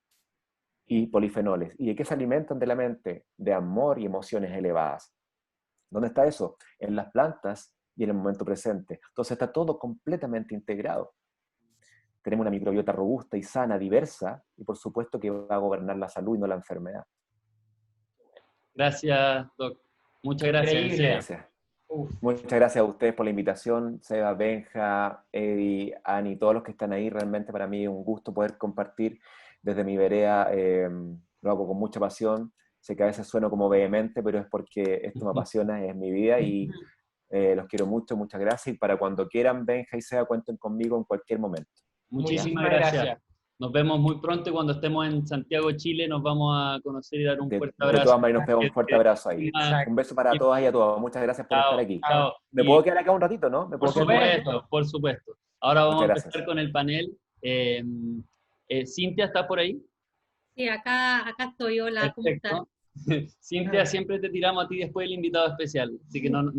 Speaker 4: y polifenoles. ¿Y de qué se alimentan de la mente? De amor y emociones elevadas. ¿Dónde está eso? En las plantas y en el momento presente. Entonces está todo completamente integrado. Tenemos una microbiota robusta y sana, diversa, y por supuesto que va a gobernar la salud y no la enfermedad.
Speaker 1: Gracias, Doc. Muchas gracias, en
Speaker 2: Increíble.
Speaker 1: serio.
Speaker 4: Gracias.
Speaker 2: Uf,
Speaker 4: Muchas gracias a ustedes por la invitación, Seba, Benja, Eddie, Ani, todos los que están ahí. Realmente para mí es un gusto poder compartir desde mi vereda. Lo hago con mucha pasión. Sé que a veces sueno como vehemente, pero es porque esto me apasiona, es mi vida y los quiero mucho. Muchas gracias. Y para cuando quieran, Benja y Seba, cuenten conmigo en cualquier momento.
Speaker 1: Muchísimas gracias. Nos vemos muy pronto y cuando estemos en Santiago, Chile, nos vamos a conocer y dar un fuerte
Speaker 4: De
Speaker 1: abrazo.
Speaker 4: todas maneras, nos pegamos un fuerte abrazo ahí.
Speaker 2: exacto.
Speaker 4: Un beso para todas y a todos. Muchas gracias por estar
Speaker 1: Chao,
Speaker 4: aquí.
Speaker 1: chao.
Speaker 4: ¿Me
Speaker 1: Y
Speaker 4: puedo quedar acá un ratito, no? ¿Me
Speaker 1: por
Speaker 4: puedo quedar un ratito?
Speaker 1: supuesto, por supuesto. Ahora vamos a
Speaker 4: Muchas
Speaker 1: empezar
Speaker 4: gracias.
Speaker 1: con el panel. Cintia, ¿está por ahí?
Speaker 5: Sí, acá estoy. Hola, ¿cómo están?
Speaker 1: Perfecto. Cintia, siempre te tiramos a ti después del invitado especial, así que no,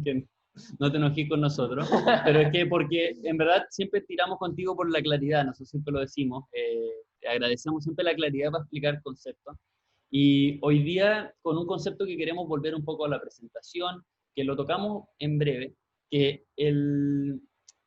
Speaker 1: que no te enojes con nosotros, pero es que porque en verdad siempre tiramos contigo por la claridad, nosotros siempre lo decimos, agradecemos siempre la claridad para explicar conceptos, y hoy día con un concepto que queremos volver un poco a la presentación, que lo tocamos en breve, que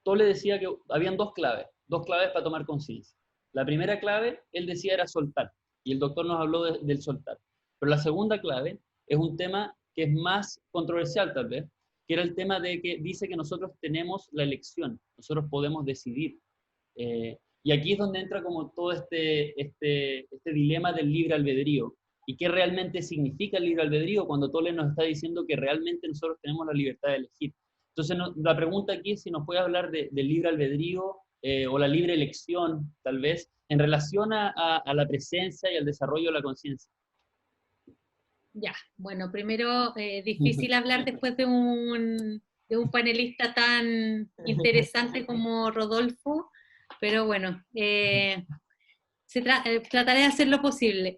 Speaker 1: Tolle decía que habían dos claves para tomar conciencia. La primera clave, él decía, era soltar, y el doctor nos habló del soltar. Pero la segunda clave es un tema que es más controversial tal vez, que era el tema de que dice que nosotros tenemos la elección, nosotros podemos decidir. Y aquí es donde entra como todo este dilema del libre albedrío. ¿Y qué realmente significa el libre albedrío cuando Tolle nos está diciendo que realmente nosotros tenemos la libertad de elegir? Entonces, la pregunta aquí es si nos puede hablar del libre albedrío o la libre elección, tal vez, en relación a la presencia y al desarrollo de la conciencia.
Speaker 5: Ya, bueno, primero, difícil hablar después de un panelista tan interesante como Rodolfo, pero bueno, trataré de hacer lo posible.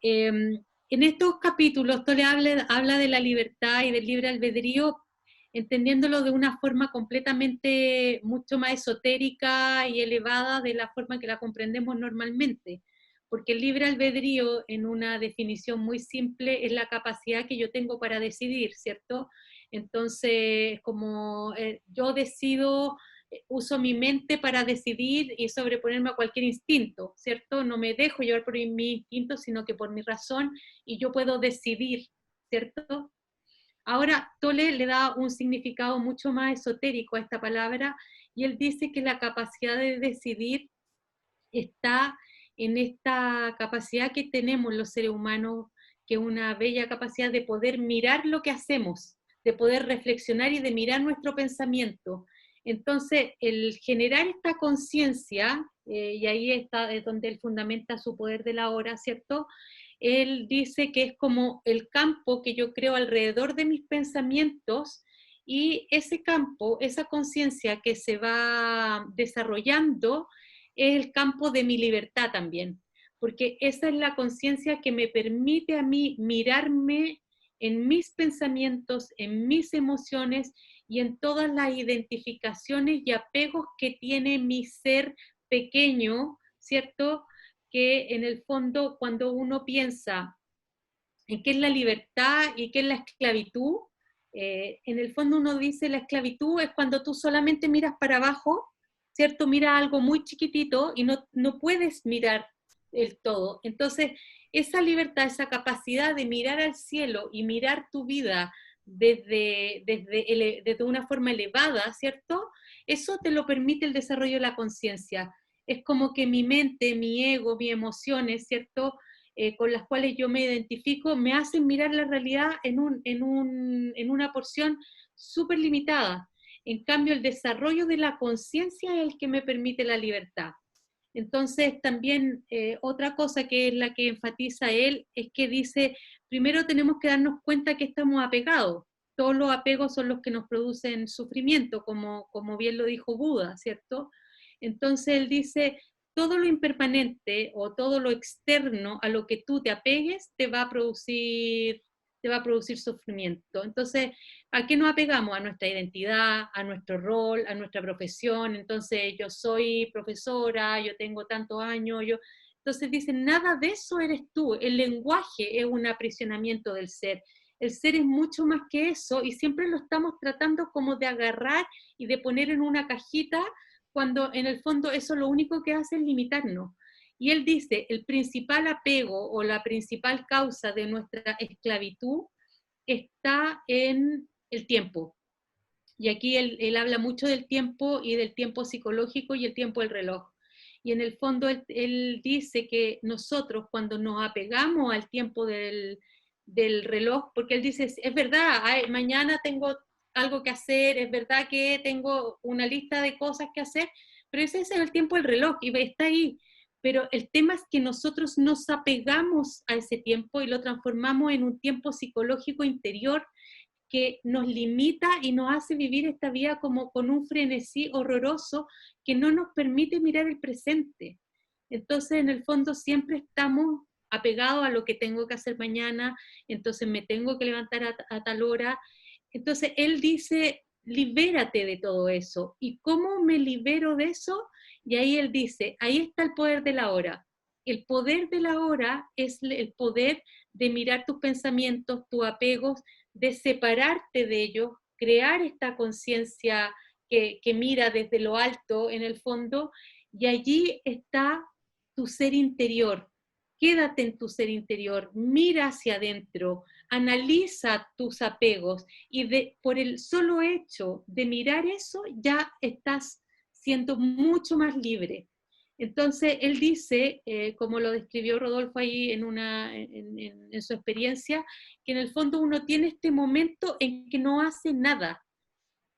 Speaker 5: En estos capítulos, Tolle habla de la libertad y del libre albedrío, entendiéndolo de una forma completamente mucho más esotérica y elevada de la forma que la comprendemos normalmente. Porque el libre albedrío, en una definición muy simple, es la capacidad que yo tengo para decidir, ¿cierto? Entonces, como yo decido, uso mi mente para decidir y sobreponerme a cualquier instinto, ¿cierto? No me dejo llevar por mi instinto, sino que por mi razón, y yo puedo decidir, ¿cierto? Ahora, Tolle le da un significado mucho más esotérico a esta palabra, y él dice que la capacidad de decidir está en esta capacidad que tenemos los seres humanos, que es una bella capacidad de poder mirar lo que hacemos, de poder reflexionar y de mirar nuestro pensamiento. Entonces, el generar esta conciencia, y ahí está es donde él fundamenta su poder de la hora, ¿cierto? Él dice que es como el campo que yo creo alrededor de mis pensamientos, y ese campo, esa conciencia que se va desarrollando, es el campo de mi libertad también, porque esa es la conciencia que me permite a mí mirarme en mis pensamientos, en mis emociones y en todas las identificaciones y apegos que tiene mi ser pequeño, ¿cierto? Que en el fondo, cuando uno piensa en qué es la libertad y qué es la esclavitud, en el fondo uno dice la esclavitud es cuando tú solamente miras para abajo, ¿cierto? Mira algo muy chiquitito y no puedes mirar el todo. Entonces, esa libertad, esa capacidad de mirar al cielo y mirar tu vida desde una forma elevada, ¿cierto? Eso te lo permite el desarrollo de la conciencia. Es como que mi mente, mi ego, mis emociones, ¿cierto? Con las cuales yo me identifico, me hacen mirar la realidad en una porción súper limitada. En cambio, el desarrollo de la conciencia es el que me permite la libertad. Entonces, también otra cosa que es la que enfatiza él, es que dice, primero tenemos que darnos cuenta que estamos apegados. Todos los apegos son los que nos producen sufrimiento, como bien lo dijo Buda, ¿cierto? Entonces él dice, todo lo impermanente o todo lo externo a lo que tú te apegues te va a producir sufrimiento. Entonces, ¿a qué nos apegamos? A nuestra identidad, a nuestro rol, a nuestra profesión. Entonces, yo soy profesora, yo tengo tantos años, Entonces dicen, nada de eso eres tú. El lenguaje es un aprisionamiento del ser. El ser es mucho más que eso y siempre lo estamos tratando como de agarrar y de poner en una cajita cuando en el fondo eso lo único que hace es limitarnos. Y él dice, el principal apego o la principal causa de nuestra esclavitud está en el tiempo. Y aquí él habla mucho del tiempo y del tiempo psicológico y el tiempo del reloj. Y en el fondo él dice que nosotros cuando nos apegamos al tiempo del reloj, porque él dice, es verdad, mañana tengo algo que hacer, es verdad que tengo una lista de cosas que hacer, pero ese es el tiempo del reloj y está ahí. Pero el tema es que nosotros nos apegamos a ese tiempo y lo transformamos en un tiempo psicológico interior que nos limita y nos hace vivir esta vida como con un frenesí horroroso que no nos permite mirar el presente. Entonces, en el fondo, siempre estamos apegados a lo que tengo que hacer mañana, entonces me tengo que levantar a tal hora. Entonces, él dice, libérate de todo eso. ¿Y cómo me libero de eso? Y ahí él dice, ahí está el poder de la hora. El poder de la hora es el poder de mirar tus pensamientos, tus apegos, de separarte de ellos, crear esta conciencia que mira desde lo alto en el fondo, y allí está tu ser interior. Quédate en tu ser interior, mira hacia adentro, analiza tus apegos y por el solo hecho de mirar eso ya estás siendo mucho más libre. Entonces, él dice, como lo describió Rodolfo ahí en su experiencia, que en el fondo uno tiene este momento en que no hace nada,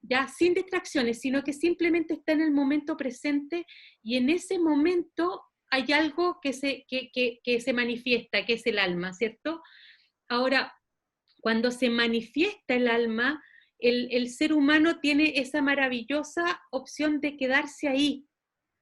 Speaker 5: ya sin distracciones, sino que simplemente está en el momento presente y en ese momento hay algo que se manifiesta, que es el alma, ¿cierto? Ahora, cuando se manifiesta el alma, el ser humano tiene esa maravillosa opción de quedarse ahí,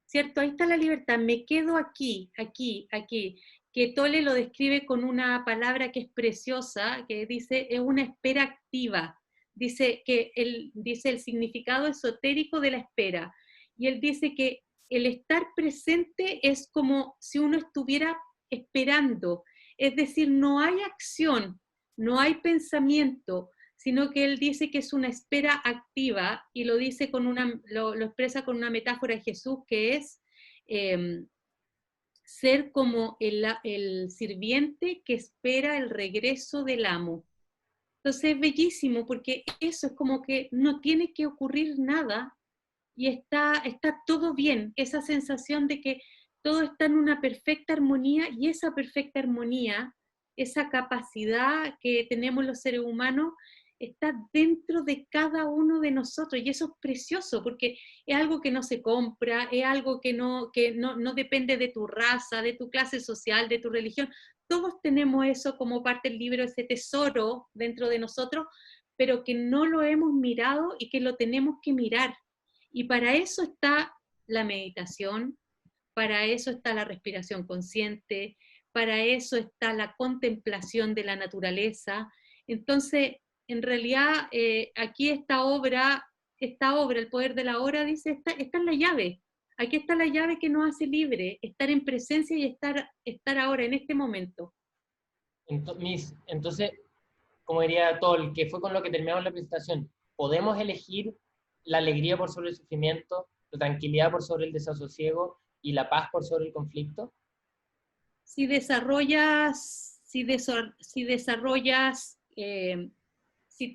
Speaker 5: ¿cierto? Ahí está la libertad, me quedo aquí, aquí, aquí, que Tolle lo describe con una palabra que es preciosa, que dice, es una espera activa, dice el significado esotérico de la espera, y él dice que el estar presente es como si uno estuviera esperando, es decir, no hay acción, no hay pensamiento, sino que él dice que es una espera activa y lo dice lo expresa con una metáfora de Jesús que es ser como el sirviente que espera el regreso del amo. Entonces es bellísimo porque eso es como que no tiene que ocurrir nada y está todo bien, esa sensación de que todo está en una perfecta armonía y esa perfecta armonía, esa capacidad que tenemos los seres humanos, está dentro de cada uno de nosotros y eso es precioso porque es algo que no se compra, es algo que no depende de tu raza, de tu clase social, de tu religión. Todos tenemos eso como parte del libro, ese tesoro dentro de nosotros, pero que no lo hemos mirado y que lo tenemos que mirar. Y para eso está la meditación, para eso está la respiración consciente, para eso está la contemplación de la naturaleza. Entonces, en realidad, aquí esta obra, El poder de la hora, dice, esta es la llave. Aquí está la llave que nos hace libre, estar en presencia y estar ahora, en este momento.
Speaker 2: Entonces, como diría Toll, que fue con lo que terminamos la presentación, ¿podemos elegir la alegría por sobre el sufrimiento, la tranquilidad por sobre el desasosiego y la paz por sobre el conflicto?
Speaker 5: Si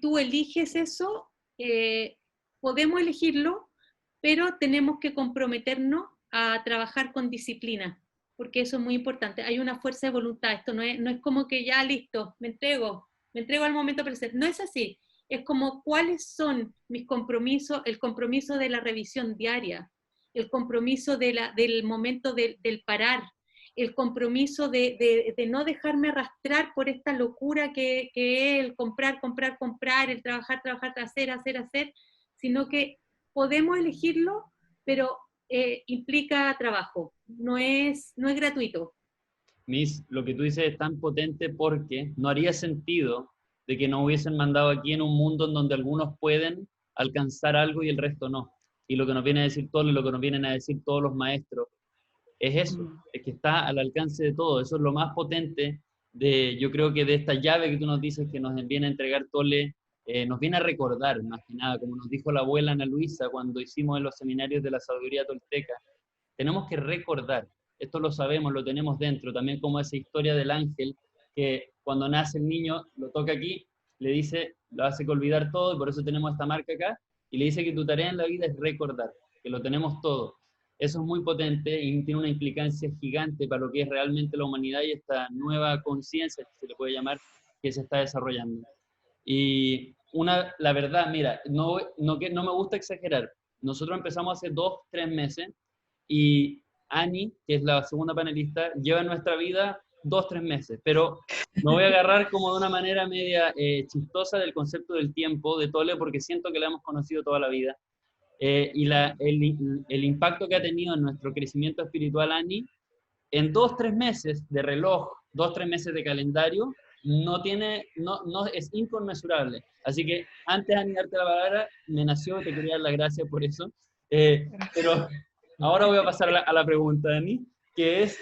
Speaker 5: tú eliges eso, podemos elegirlo, pero tenemos que comprometernos a trabajar con disciplina, porque eso es muy importante. Hay una fuerza de voluntad, esto no es como que ya listo, me entrego al momento presente. No es así, es como cuáles son mis compromisos, el compromiso de la revisión diaria, el compromiso del momento del parar, el compromiso de no dejarme arrastrar por esta locura que es el comprar, el trabajar, hacer, sino que podemos elegirlo, pero implica trabajo. no es gratuito.
Speaker 1: Miss, lo que tú dices es tan potente porque no haría sentido de que nos hubiesen mandado aquí en un mundo en donde algunos pueden alcanzar algo y el resto no. Y lo que nos viene a decir todo y lo que nos vienen a decir todos los maestros es eso, es que está al alcance de todo. Eso es lo más potente yo creo que de esta llave que tú nos dices que nos viene a entregar Tole, nos viene a recordar, más que nada, como nos dijo la abuela Ana Luisa cuando hicimos en los seminarios de la sabiduría tolteca, tenemos que recordar, esto lo sabemos, lo tenemos dentro, también como esa historia del ángel, que cuando nace el niño, lo toca aquí, le dice, lo hace que olvidar todo, y por eso tenemos esta marca acá, y le dice que tu tarea en la vida es recordar, que lo tenemos todo. Eso es muy potente y tiene una implicancia gigante para lo que es realmente la humanidad y esta nueva conciencia, que se le puede llamar, que se está desarrollando. Y la verdad, mira, no me gusta exagerar. Nosotros empezamos hace 2, 3 meses y Ani, que es la segunda panelista, lleva en nuestra vida 2, 3 meses, pero me voy a agarrar como de una manera media chistosa del concepto del tiempo de Tole, porque siento que la hemos conocido toda la vida. Y el impacto que ha tenido en nuestro crecimiento espiritual, Ani, en 2, 3 meses de reloj, 2, 3 meses de calendario, no es inconmensurable. Así que antes de darte la palabra, me nació, te quería dar las gracias por eso. Pero ahora voy a pasar a la pregunta, Dani, que es,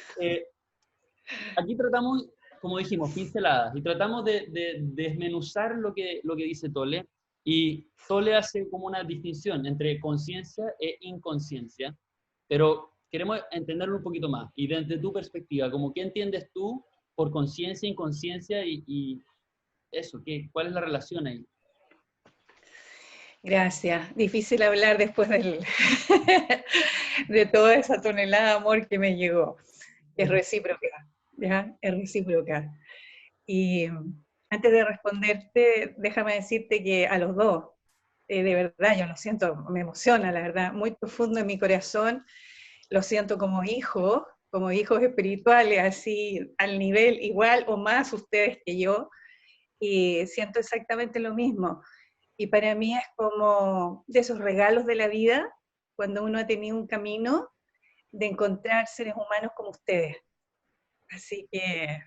Speaker 1: aquí tratamos, como dijimos, pinceladas, y tratamos de desmenuzar lo que dice Tole, y Tole hace como una distinción entre conciencia e inconsciencia, pero queremos entenderlo un poquito más, y desde tu perspectiva, como qué entiendes tú por conciencia, inconsciencia, y eso, ¿cuál es la relación ahí?
Speaker 6: Gracias. Difícil hablar después de toda esa tonelada de amor que me llegó. Es recíproca, ¿ya? Es recíproca. Y antes de responderte, déjame decirte que a los dos, de verdad, yo lo siento, me emociona, la verdad, muy profundo en mi corazón, lo siento como hijos espirituales, así al nivel igual o más ustedes que yo, y siento exactamente lo mismo. Y para mí es como de esos regalos de la vida, cuando uno ha tenido un camino de encontrar seres humanos como ustedes. Así que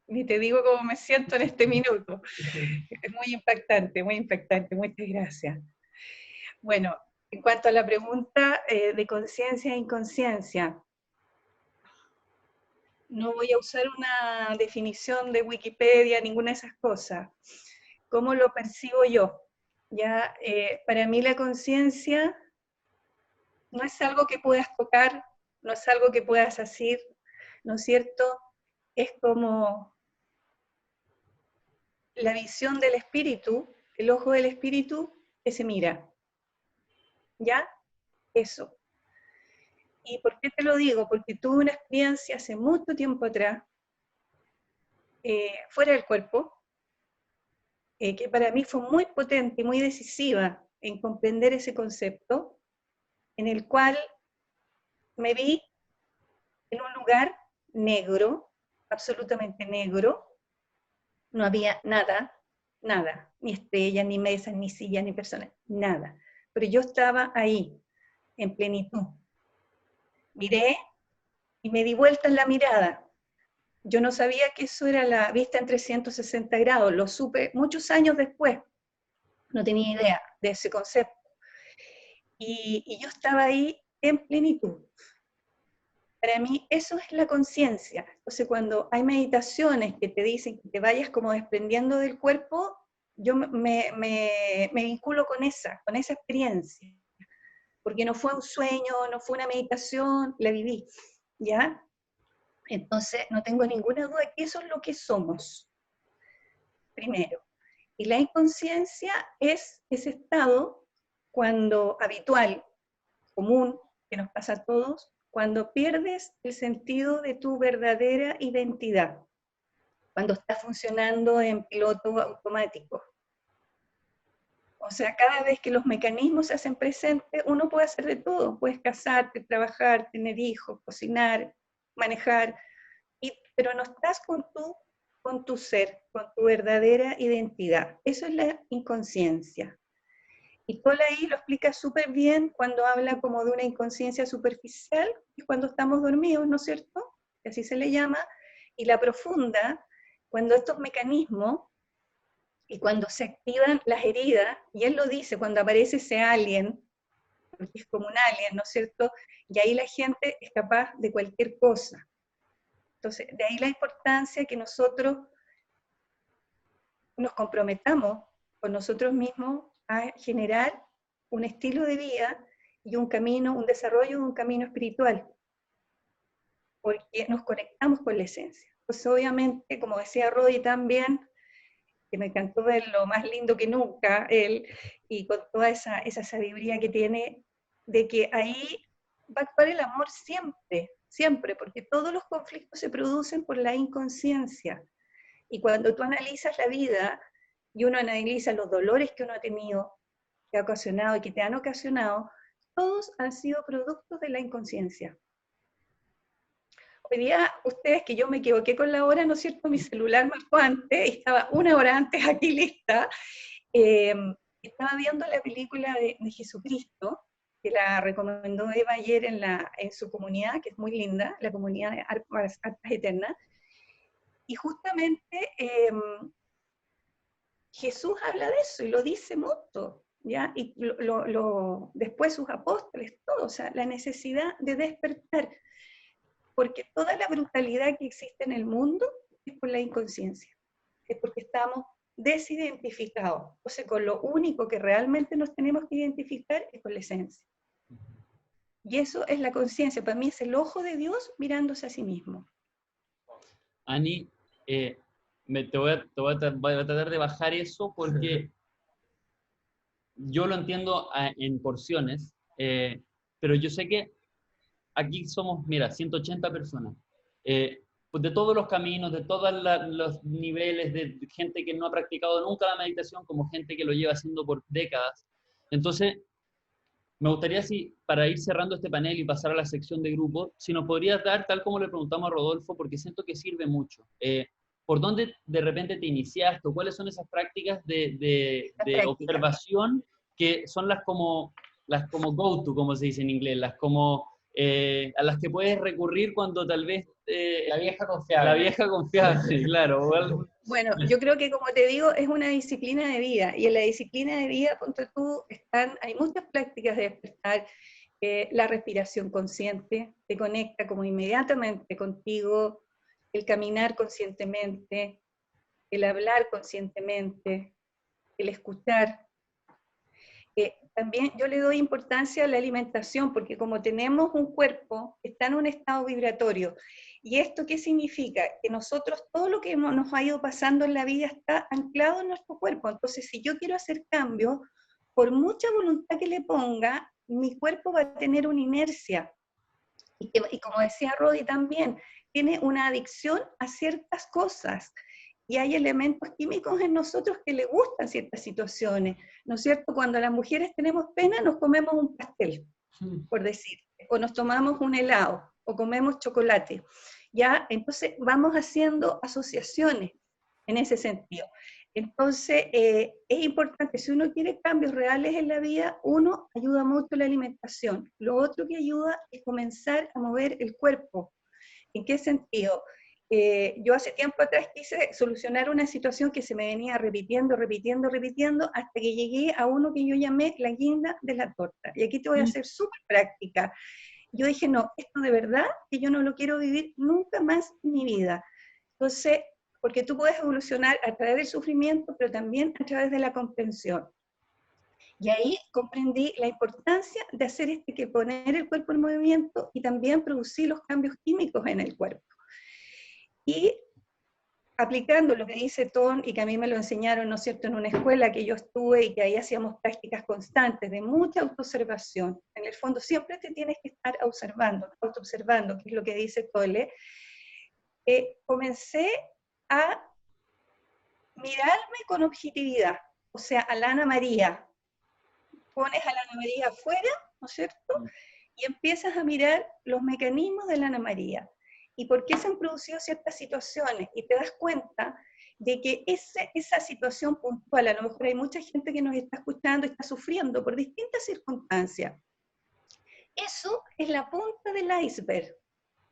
Speaker 6: ni te digo cómo me siento en este minuto. Es muy impactante, muchas gracias. Bueno, en cuanto a la pregunta de conciencia e inconsciencia, no voy a usar una definición de Wikipedia, ninguna de esas cosas. ¿Cómo lo percibo yo? Ya, para mí la conciencia no es algo que puedas tocar, no es algo que puedas hacer, ¿no es cierto? Es como la visión del espíritu, el ojo del espíritu que se mira. ¿Ya? Eso. ¿Y por qué te lo digo? Porque tuve una experiencia hace mucho tiempo atrás, fuera del cuerpo, que para mí fue muy potente y muy decisiva en comprender ese concepto, en el cual me vi en un lugar negro, absolutamente negro, no había nada, nada, ni estrellas, ni mesas, ni sillas, ni personas, nada. Pero yo estaba ahí, en plenitud. Miré y me di vuelta en la mirada. Yo no sabía que eso era la vista en 360 grados, lo supe muchos años después, no tenía idea de ese concepto. Y yo estaba ahí en plenitud. Para mí eso es la conciencia. Entonces cuando hay meditaciones que te dicen que te vayas como desprendiendo del cuerpo, yo me vinculo con esa experiencia. Porque no fue un sueño, no fue una meditación, la viví, ¿ya? Entonces no tengo ninguna duda que eso es lo que somos, primero. Y la inconsciencia es ese estado habitual, común, que nos pasa a todos, cuando pierdes el sentido de tu verdadera identidad, cuando estás funcionando en piloto automático. O sea, cada vez que los mecanismos se hacen presentes, uno puede hacer de todo, puedes casarte, trabajar, tener hijos, cocinar, manejar, pero no estás con tu ser, con tu verdadera identidad. Eso es la inconsciencia. Y Tolle ahí lo explica súper bien cuando habla como de una inconsciencia superficial, que es cuando estamos dormidos, ¿no es cierto? Que así se le llama, y la profunda, cuando estos mecanismos, y cuando se activan las heridas, y él lo dice, cuando aparece ese alien, porque es como un alien, ¿no es cierto? Y ahí la gente es capaz de cualquier cosa. Entonces, de ahí la importancia que nosotros nos comprometamos con nosotros mismos a generar un estilo de vida y un camino, un desarrollo de un camino espiritual, porque nos conectamos con la esencia. Pues obviamente, como decía Rodi también, que me encantó verlo más lindo que nunca, él, y con toda esa sabiduría que tiene, de que ahí va a actuar el amor siempre, siempre, porque todos los conflictos se producen por la inconsciencia. Y cuando tú analizas la vida, y uno analiza los dolores que uno ha tenido, que ha ocasionado y que te han ocasionado, todos han sido productos de la inconsciencia. Hoy día, ustedes, que yo me equivoqué con la hora, ¿no es cierto? Mi celular marcó antes, y estaba 1 hora antes aquí lista. Estaba viendo la película de Jesucristo, que la recomendó Eva ayer en su comunidad, que es muy linda, la comunidad de Arpas Eternas. Y justamente Jesús habla de eso y lo dice mucho, ¿ya? Y después sus apóstoles, todo, o sea, la necesidad de despertar, porque toda la brutalidad que existe en el mundo es por la inconsciencia, es porque estamos desidentificados. Entonces, con lo único que realmente nos tenemos que identificar es con la esencia. Y eso es la conciencia, para mí es el ojo de Dios mirándose a sí mismo.
Speaker 1: Ani, te voy a tratar de bajar eso porque yo lo entiendo en porciones, pero yo sé que aquí somos, mira, 180 personas, pues de todos los caminos, de todos los niveles, de gente que no ha practicado nunca la meditación, como gente que lo lleva haciendo por décadas. Entonces, me gustaría, si para ir cerrando este panel y pasar a la sección de grupo, si nos podrías dar, tal como le preguntamos a Rodolfo, porque siento que sirve mucho, ¿por dónde de repente te iniciaste? ¿O cuáles son esas prácticas de observación que son las como go-to, como se dice en inglés, las como a las que puedes recurrir cuando tal vez...
Speaker 2: la vieja confiable.
Speaker 1: La vieja confiable, claro.
Speaker 6: Bueno, yo creo que, como te digo, es una disciplina de vida, y en la disciplina de vida, ponte tú, hay muchas prácticas de despertar. La respiración consciente te conecta como inmediatamente contigo, el caminar conscientemente, el hablar conscientemente, el escuchar. También yo le doy importancia a la alimentación, porque como tenemos un cuerpo que está en un estado vibratorio, ¿y esto qué significa? Que nosotros, todo lo que nos ha ido pasando en la vida está anclado en nuestro cuerpo. Entonces, si yo quiero hacer cambios, por mucha voluntad que le ponga, mi cuerpo va a tener una inercia. Y como decía Rodi también, tiene una adicción a ciertas cosas. Y hay elementos químicos en nosotros que le gustan ciertas situaciones, ¿no es cierto? Cuando las mujeres tenemos pena, nos comemos un pastel, por decir, o nos tomamos un helado, o comemos chocolate, ¿ya? Entonces vamos haciendo asociaciones en ese sentido. Entonces es importante, si uno quiere cambios reales en la vida, uno, ayuda mucho la alimentación. Lo otro que ayuda es comenzar a mover el cuerpo. ¿En qué sentido? Yo hace tiempo atrás quise solucionar una situación que se me venía repitiendo, hasta que llegué a uno que yo llamé la guinda de la torta. Y aquí te voy a hacer súper práctica. Yo dije, no, esto de verdad que yo no lo quiero vivir nunca más en mi vida. Entonces, porque tú puedes evolucionar a través del sufrimiento, pero también a través de la comprensión. Y ahí comprendí la importancia de hacer que poner el cuerpo en movimiento y también producir los cambios químicos en el cuerpo. Y aplicando lo que dice Ton, y que a mí me lo enseñaron, ¿no es cierto?, en una escuela que yo estuve y que ahí hacíamos prácticas constantes de mucha autoobservación. En el fondo siempre te tienes que estar autoobservando, que es lo que dice Tolle. Comencé a mirarme con objetividad, o sea, a la Ana María. Pones a la Ana María afuera, ¿no es cierto?, y empiezas a mirar los mecanismos de la Ana María. ¿Y por qué se han producido ciertas situaciones? Y te das cuenta de que esa situación puntual, a lo mejor hay mucha gente que nos está escuchando y está sufriendo por distintas circunstancias. Eso es la punta del iceberg,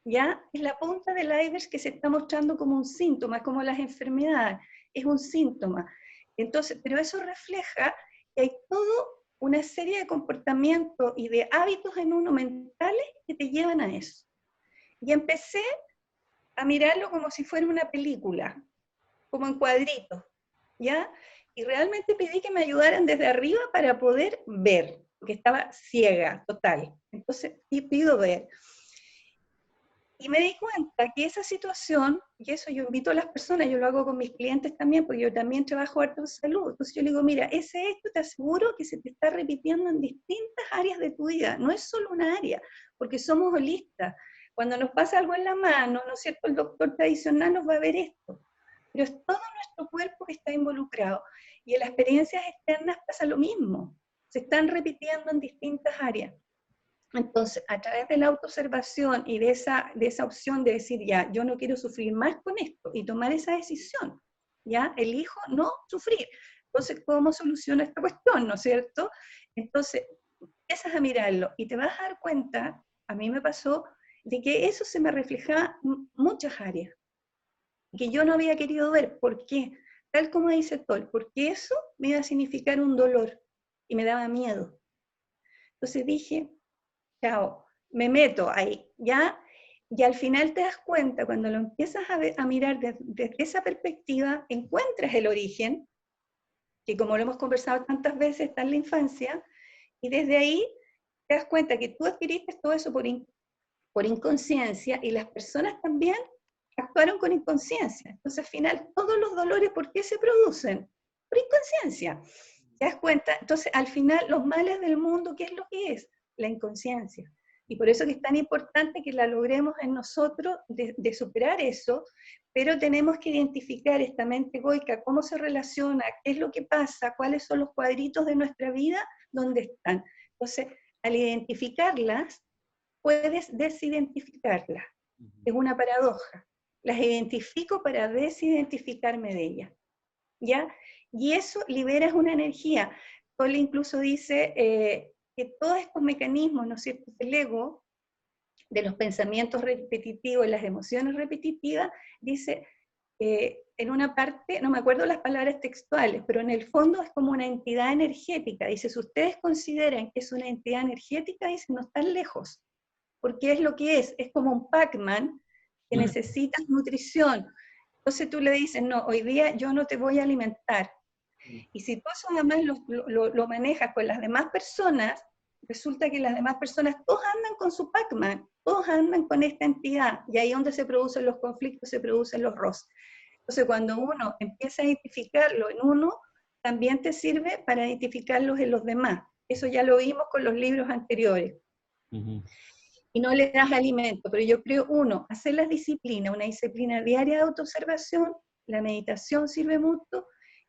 Speaker 6: ¿ya? Es la punta del iceberg que se está mostrando como un síntoma, como las enfermedades, es un síntoma. Entonces, pero eso refleja que hay toda una serie de comportamientos y de hábitos en uno mentales que te llevan a eso. Y empecé a mirarlo como si fuera una película, como en cuadritos, ¿ya? Y realmente pedí que me ayudaran desde arriba para poder ver, porque estaba ciega, total. Entonces, pido ver. Y me di cuenta que esa situación, y eso yo invito a las personas, yo lo hago con mis clientes también, porque yo también trabajo harto en salud. Entonces yo le digo, mira, ese hecho te aseguro que se te está repitiendo en distintas áreas de tu vida, no es solo una área, porque somos holistas. Cuando nos pasa algo en la mano, ¿no es cierto? El doctor tradicional nos va a ver esto, pero es todo nuestro cuerpo que está involucrado. Y en las experiencias externas pasa lo mismo, se están repitiendo en distintas áreas. Entonces, a través de la autoobservación y de esa opción de decir, ya, yo no quiero sufrir más con esto, y tomar esa decisión, ya, elijo no sufrir. Entonces, ¿cómo soluciono esta cuestión, no es cierto? Entonces, empiezas a mirarlo y te vas a dar cuenta, a mí me pasó, de que eso se me reflejaba en muchas áreas, que yo no había querido ver. ¿Por qué? Tal como dice Toll, porque eso me iba a significar un dolor y me daba miedo. Entonces dije, chao, me meto ahí, ¿ya? Y al final te das cuenta, cuando lo empiezas a mirar desde esa perspectiva, encuentras el origen, que como lo hemos conversado tantas veces, está en la infancia, y desde ahí te das cuenta que tú adquiriste todo eso por inconsciencia, y las personas también actuaron con inconsciencia. Entonces al final, todos los dolores, ¿por qué se producen? Por inconsciencia. ¿Te das cuenta? Entonces al final, los males del mundo, ¿qué es lo que es? La inconsciencia. Y por eso que es tan importante que la logremos en nosotros de superar eso, pero tenemos que identificar esta mente egoica, cómo se relaciona, qué es lo que pasa, cuáles son los cuadritos de nuestra vida, dónde están. Entonces, al identificarlas, puedes desidentificarlas. Es una paradoja. Las identifico para desidentificarme de ellas, ¿ya? Y eso liberas una energía. Tolle incluso dice que todos estos mecanismos, ¿no es cierto?, del ego, de los pensamientos repetitivos, las emociones repetitivas, dice, en una parte, no me acuerdo las palabras textuales, pero en el fondo es como una entidad energética. Dice, si ustedes consideran que es una entidad energética, dice, no están lejos, porque es lo que es como un Pac-Man que necesita nutrición. Entonces tú le dices, no, hoy día yo no te voy a alimentar. Y si tú eso además lo manejas con las demás personas, resulta que las demás personas, todos andan con su Pac-Man, todos andan con esta entidad, y ahí es donde se producen los conflictos, se producen los roces. Entonces cuando uno empieza a identificarlo en uno, también te sirve para identificarlos en los demás. Eso ya lo vimos con los libros anteriores. Y no le das alimento, pero yo creo, uno, hacer las disciplinas, una disciplina diaria de autoobservación, la meditación sirve mucho,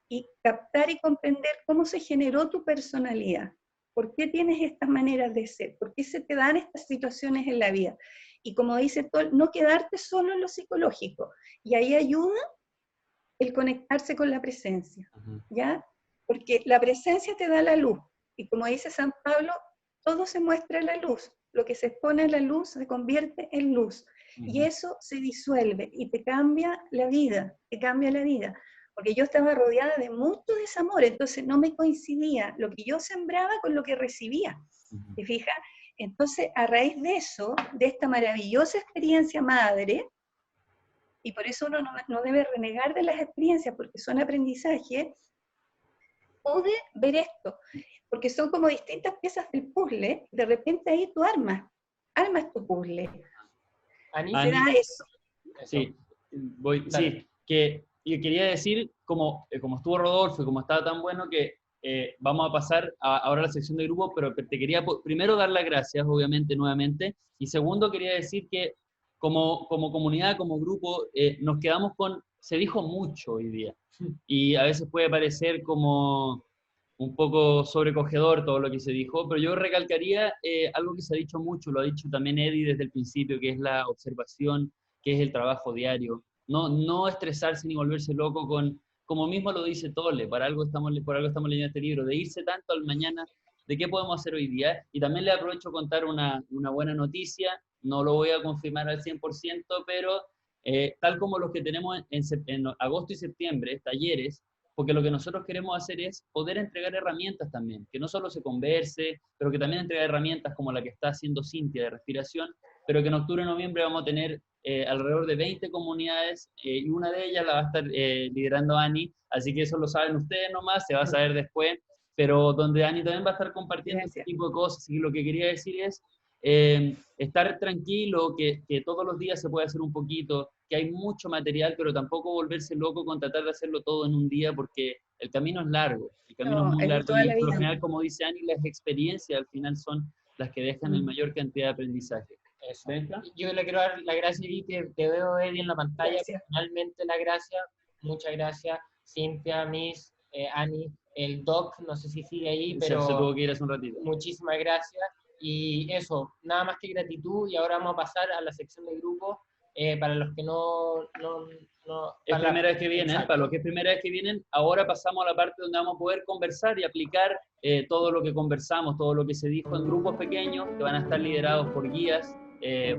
Speaker 6: y captar y comprender cómo se generó tu personalidad, por qué tienes estas maneras de ser, por qué se te dan estas situaciones en la vida. Y como dice Toll, no quedarte solo en lo psicológico, y ahí ayuda el conectarse con la presencia, ¿ya? Porque la presencia te da la luz, y como dice San Pablo, todo se muestra en la luz, lo que se expone en la luz se convierte en luz, y eso se disuelve, y te cambia la vida, porque yo estaba rodeada de mucho desamor, entonces no me coincidía lo que yo sembraba con lo que recibía, ¿te fijas? Entonces, a raíz de eso, de esta maravillosa experiencia madre, y por eso uno no debe renegar de las experiencias, porque son aprendizaje, pude ver esto, porque son como distintas piezas del puzzle, de repente ahí tú armas tu puzzle.
Speaker 2: Ani,
Speaker 6: ¿Será eso?
Speaker 1: Sí, sí, que y quería decir, como estuvo Rodolfo y como estaba tan bueno, que vamos a pasar ahora a la sección de grupo, pero te quería primero dar las gracias, obviamente, nuevamente, y segundo quería decir que como comunidad, como grupo, nos quedamos con, se dijo mucho hoy día, y a veces puede parecer como un poco sobrecogedor todo lo que se dijo, pero yo recalcaría algo que se ha dicho mucho, lo ha dicho también Eddie desde el principio, que es la observación, que es el trabajo diario, no estresarse ni volverse loco con, como mismo lo dice Tolle, por algo estamos leyendo este libro, de irse tanto al mañana, de qué podemos hacer hoy día. Y también le aprovecho contar una buena noticia, no lo voy a confirmar al 100%, pero tal como los que tenemos en agosto y septiembre, talleres, porque lo que nosotros queremos hacer es poder entregar herramientas también, que no solo se converse, pero que también entregue herramientas como la que está haciendo Cintia de respiración, pero que en octubre y noviembre vamos a tener alrededor de 20 comunidades y una de ellas la va a estar liderando Ani, así que eso lo saben ustedes nomás, se va a saber después, pero donde Ani también va a estar compartiendo este tipo de cosas. Y lo que quería decir es estar tranquilo, que todos los días se puede hacer un poquito, que hay mucho material, pero tampoco volverse loco con tratar de hacerlo todo en un día, porque el camino es largo, el camino es muy
Speaker 6: es de
Speaker 1: largo,
Speaker 6: toda
Speaker 1: y
Speaker 6: la
Speaker 1: por lo
Speaker 6: vida.
Speaker 1: general, como dice Ani, las experiencias al final son las que dejan el mayor cantidad de aprendizaje.
Speaker 2: Eso. Yo le quiero dar la gracia, y te veo, Eddie, en la pantalla.
Speaker 6: Gracias.
Speaker 2: Personalmente, la gracia. Muchas gracias, Cintia, Miss, Ani, el Doc, no sé si sigue ahí, pero
Speaker 1: se tuvo que ir hace un ratito.
Speaker 2: Muchísimas gracias. Y eso, nada más que gratitud. Y ahora vamos a pasar a la sección de grupo. Para los que no
Speaker 1: es primera vez que vienen,
Speaker 2: exacto.
Speaker 1: para los que es primera vez que vienen, ahora pasamos a la parte donde vamos a poder conversar y aplicar todo lo que conversamos, todo lo que se dijo en grupos pequeños que van a estar liderados por guías,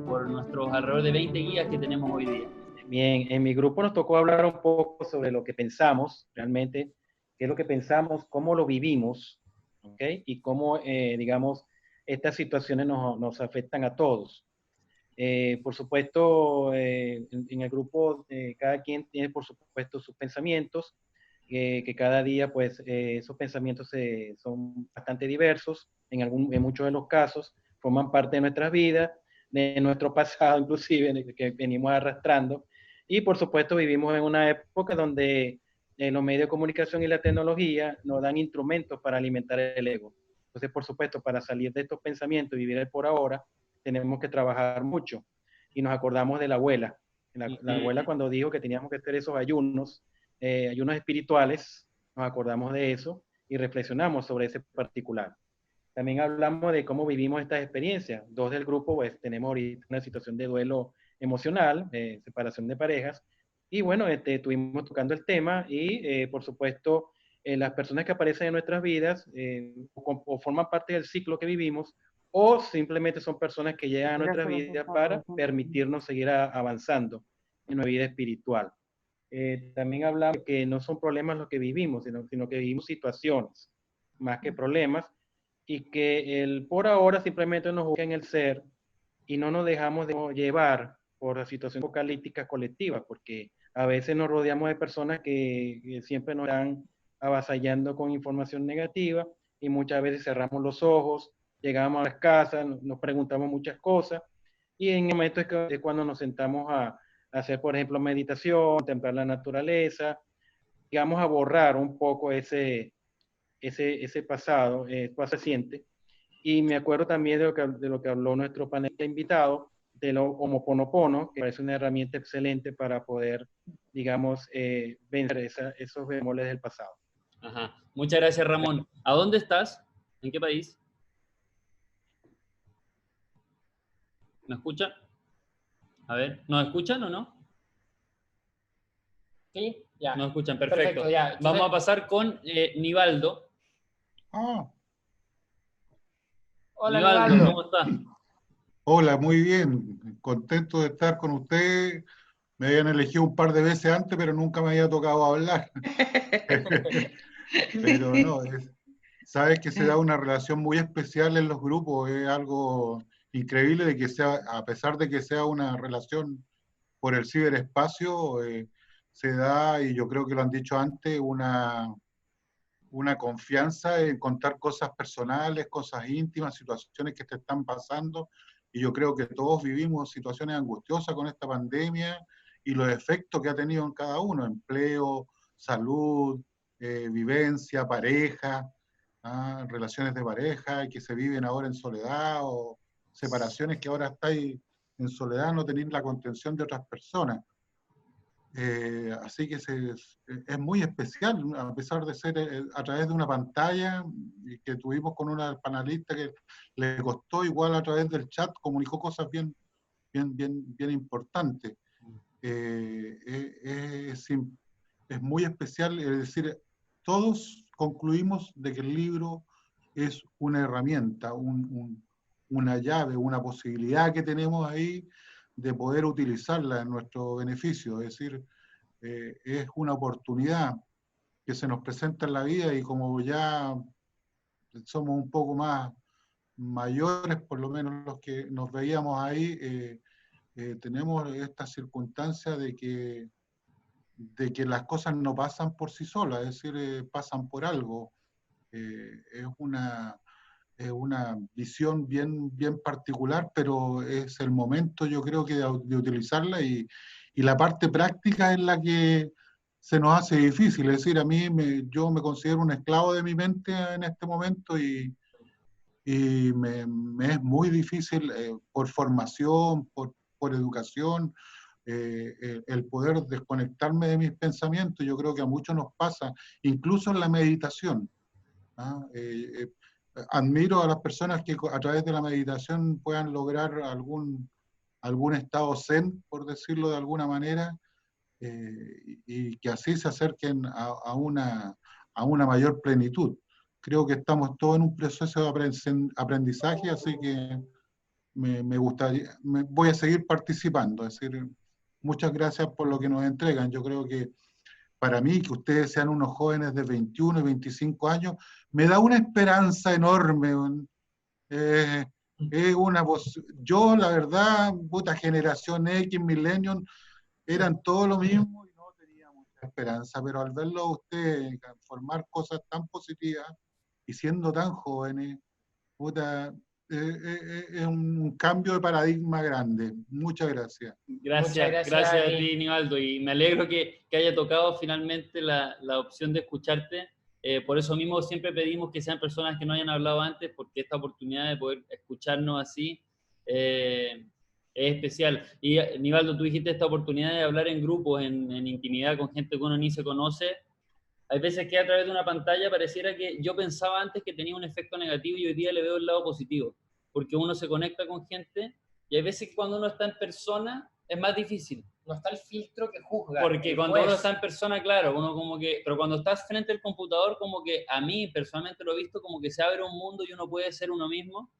Speaker 1: por nuestros alrededor de 20 guías que tenemos hoy día.
Speaker 7: Bien, en mi grupo nos tocó hablar un poco sobre lo que pensamos realmente, qué es lo que pensamos, cómo lo vivimos, ¿ok? Y cómo, digamos, estas situaciones nos afectan a todos. Por supuesto, en el grupo cada quien tiene, por supuesto, sus pensamientos, que cada día, pues, esos pensamientos son bastante diversos, en muchos de los casos, forman parte de nuestras vidas, de nuestro pasado, inclusive, que venimos arrastrando. Y, por supuesto, vivimos en una época donde los medios de comunicación y la tecnología nos dan instrumentos para alimentar el ego. Entonces, por supuesto, para salir de estos pensamientos y vivir el por ahora, tenemos que trabajar mucho. Y nos acordamos de la abuela. La abuela cuando dijo que teníamos que hacer esos ayunos espirituales, nos acordamos de eso y reflexionamos sobre ese particular. También hablamos de cómo vivimos estas experiencias. Dos del grupo, pues tenemos ahorita una situación de duelo emocional, separación de parejas. Y bueno, estuvimos tocando el tema y, por supuesto, las personas que aparecen en nuestras vidas o forman parte del ciclo que vivimos, o simplemente son personas que llegan a nuestra vida para permitirnos seguir avanzando en nuestra vida espiritual. También hablamos de que no son problemas los que vivimos, sino que vivimos situaciones más que problemas, y que el por ahora simplemente nos busca en el ser y no nos dejamos de llevar por la situación apocalíptica colectiva, porque a veces nos rodeamos de personas que siempre nos están avasallando con información negativa y muchas veces cerramos los ojos, llegamos a las casas, nos preguntamos muchas cosas y en el momento es cuando nos sentamos a hacer, por ejemplo, meditación, contemplar la naturaleza, digamos a borrar un poco ese pasado, reciente. Y me acuerdo también de lo que habló nuestro panelista invitado, de lo Ho'oponopono, que parece una herramienta excelente para poder, digamos, vencer esos bemoles del pasado.
Speaker 1: Ajá. Muchas gracias, Ramón. ¿A dónde estás? ¿En qué país? ¿Me escuchan? A ver, ¿nos escuchan o no?
Speaker 2: Sí, ya.
Speaker 1: Nos escuchan, perfecto.
Speaker 2: Ya. Entonces,
Speaker 1: vamos a pasar con Nivaldo.
Speaker 2: Hola,
Speaker 1: Nivaldo, ¿cómo estás?
Speaker 8: Hola, muy bien. Contento de estar con usted. Me habían elegido un par de veces antes, pero nunca me había tocado hablar. Pero no, sabes que se da una relación muy especial en los grupos. Es algo increíble de que sea, a pesar de que sea una relación por el ciberespacio, se da, y yo creo que lo han dicho antes, una confianza en contar cosas personales, cosas íntimas, situaciones que te están pasando. Y yo creo que todos vivimos situaciones angustiosas con esta pandemia y los efectos que ha tenido en cada uno: empleo, salud, vivencia, pareja, relaciones de pareja que se viven ahora en soledad, o separaciones que ahora estáis en soledad, no tenéis la contención de otras personas. Así que es muy especial, a pesar de ser a través de una pantalla, y que tuvimos con una panelista que le costó, igual a través del chat comunicó cosas bien importantes. es muy especial, es decir, todos concluimos de que el libro es una herramienta, una llave, una posibilidad que tenemos ahí de poder utilizarla en nuestro beneficio, es decir, es una oportunidad que se nos presenta en la vida y como ya somos un poco más mayores, por lo menos los que nos veíamos ahí, tenemos esta circunstancia de que las cosas no pasan por sí solas, es decir, pasan por algo. Es una visión bien particular, pero es el momento, yo creo, que de utilizarla y la parte práctica es la que se nos hace difícil. Es decir, yo me considero un esclavo de mi mente en este momento y me es muy difícil por formación, por educación, el poder desconectarme de mis pensamientos. Yo creo que a muchos nos pasa, incluso en la meditación. ¿Ah? Admiro a las personas que a través de la meditación puedan lograr algún estado zen, por decirlo de alguna manera, y que así se acerquen a una mayor plenitud. Creo que estamos todos en un proceso de aprendizaje, así que me gustaría, voy a seguir participando. Es decir, muchas gracias por lo que nos entregan. Yo creo que para mí, que ustedes sean unos jóvenes de 21 y 25 años, me da una esperanza enorme. Yo, la verdad, puta, generación X, Millennium, eran todo lo mismo y no tenía mucha esperanza, pero al verlo a ustedes formar cosas tan positivas y siendo tan jóvenes, puta, es un cambio de paradigma grande. Muchas gracias.
Speaker 1: Gracias a ti, Nivaldo, y me alegro que haya tocado finalmente la opción de escucharte. Por eso mismo siempre pedimos que sean personas que no hayan hablado antes, porque esta oportunidad de poder escucharnos así es especial. Y Nivaldo, tú dijiste esta oportunidad de hablar en grupos, en intimidad con gente que uno ni se conoce. Hay veces que a través de una pantalla pareciera que yo pensaba antes que tenía un efecto negativo y hoy día le veo el lado positivo, porque uno se conecta con gente y hay veces que cuando uno está en persona es más difícil.
Speaker 2: No está el filtro que juzga.
Speaker 1: Porque cuando uno está en persona, claro, uno como que, pero cuando estás frente al computador, como que a mí personalmente lo he visto como que se abre un mundo y uno puede ser uno mismo.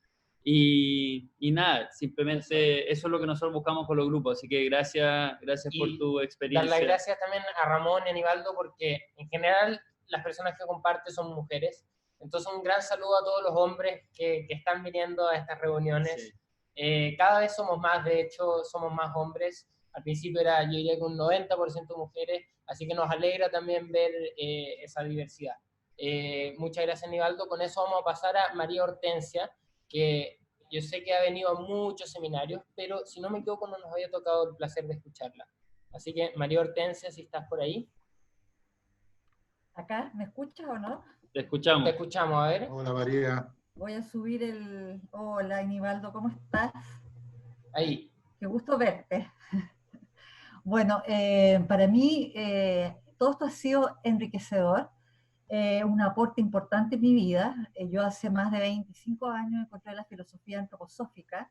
Speaker 1: Y nada, simplemente eso es lo que nosotros buscamos con los grupos, así que gracias por tu experiencia.
Speaker 2: Dar las gracias también a Ramón y a Nivaldo, porque en general las personas que comparten son mujeres, entonces un gran saludo a todos los hombres que están viniendo a estas reuniones. Sí. Cada vez somos más, de hecho somos más hombres, al principio era, yo diría que un 90% mujeres, así que nos alegra también ver esa diversidad. Muchas gracias, Nivaldo. Con eso vamos a pasar a María Hortensia, que yo sé que ha venido a muchos seminarios, pero si no me equivoco no nos había tocado el placer de escucharla. Así que, María Hortensia, si estás por ahí.
Speaker 9: ¿Acá? ¿Me escuchas o no?
Speaker 1: Te escuchamos.
Speaker 2: Te escuchamos, a ver.
Speaker 8: Hola, María.
Speaker 9: Voy a subir el... Hola, Nivaldo, ¿cómo estás?
Speaker 2: Ahí.
Speaker 9: Qué gusto verte. Bueno, para mí todo esto ha sido enriquecedor. Un aporte importante en mi vida. Yo hace más de 25 años encontré la filosofía antroposófica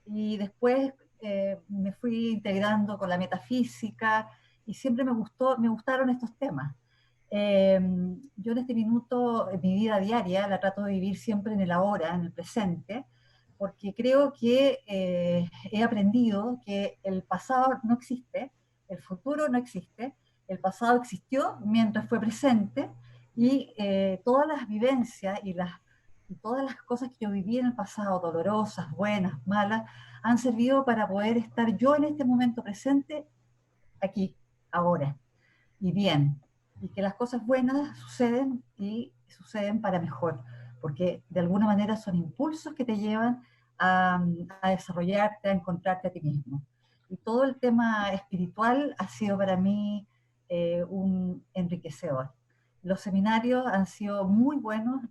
Speaker 9: y después me fui integrando con la metafísica y siempre me gustaron estos temas. Yo en este minuto, en mi vida diaria, la trato de vivir siempre en el ahora, en el presente, porque creo que he aprendido que el pasado no existe, el futuro no existe, el pasado existió mientras fue presente, y todas las vivencias y todas las cosas que yo viví en el pasado, dolorosas, buenas, malas, han servido para poder estar yo en este momento presente, aquí, ahora, y bien, y que las cosas buenas suceden y suceden para mejor, porque de alguna manera son impulsos que te llevan a desarrollarte, a encontrarte a ti mismo. Y todo el tema espiritual ha sido para mí un enriquecedor. Los seminarios han sido muy buenos,